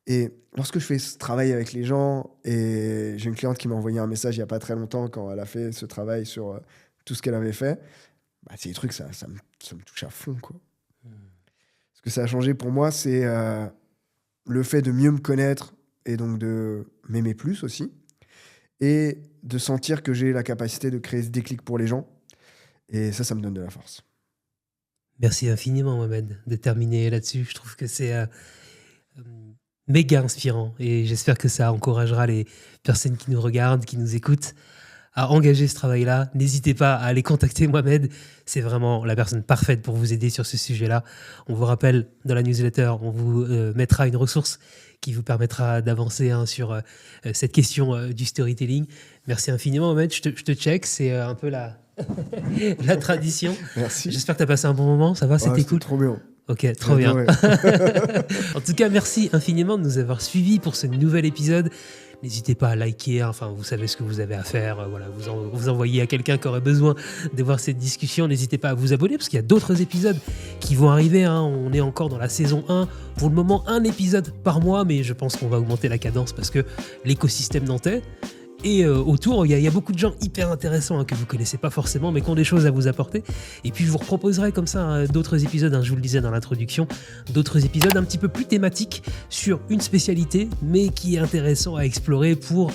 Et lorsque je fais ce travail avec les gens, et j'ai une cliente qui m'a envoyé un message il n'y a pas très longtemps quand elle a fait ce travail sur tout ce qu'elle avait fait, c'est des trucs, ça me touche à fond, quoi. Ce que ça a changé pour moi, c'est le fait de mieux me connaître et donc de m'aimer plus aussi, et de sentir que j'ai la capacité de créer ce déclic pour les gens. Et ça me donne de la force. Merci infiniment, Mohamed, de terminer là-dessus. Je trouve que c'est méga inspirant et j'espère que ça encouragera les personnes qui nous regardent, qui nous écoutent à engager ce travail-là. N'hésitez pas à aller contacter Mohamed. C'est vraiment la personne parfaite pour vous aider sur ce sujet-là. On vous rappelle, dans la newsletter, on vous mettra une ressource qui vous permettra d'avancer sur cette question du storytelling. Merci infiniment, Mohamed. Je te check. C'est un peu la tradition. Merci. J'espère que tu as passé un bon moment. Ça va, c'était cool. Trop bien. Ok, trop bien. En tout cas, merci infiniment de nous avoir suivis pour ce nouvel épisode. N'hésitez pas à liker, enfin, vous savez ce que vous avez à faire. Voilà, vous envoyez à quelqu'un qui aurait besoin de voir cette discussion. N'hésitez pas à vous abonner parce qu'il y a d'autres épisodes qui vont arriver. On est encore dans la saison 1. Pour le moment, un épisode par mois, mais je pense qu'on va augmenter la cadence parce que l'écosystème nantais. Et autour, il y a beaucoup de gens hyper intéressants que vous ne connaissez pas forcément, mais qui ont des choses à vous apporter. Et puis, je vous proposerai comme ça d'autres épisodes, je vous le disais dans l'introduction, d'autres épisodes un petit peu plus thématiques sur une spécialité, mais qui est intéressant à explorer pour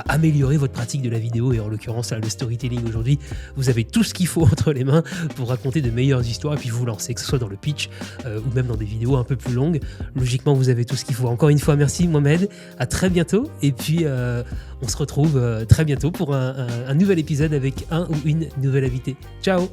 améliorer votre pratique de la vidéo. Et en l'occurrence, là, le storytelling aujourd'hui, vous avez tout ce qu'il faut entre les mains pour raconter de meilleures histoires et puis vous lancer, que ce soit dans le pitch ou même dans des vidéos un peu plus longues. Logiquement, vous avez tout ce qu'il faut. Encore une fois, merci Mohamed. À très bientôt. Et puis, on se retrouve très bientôt pour un nouvel épisode avec un ou une nouvelle invitée. Ciao!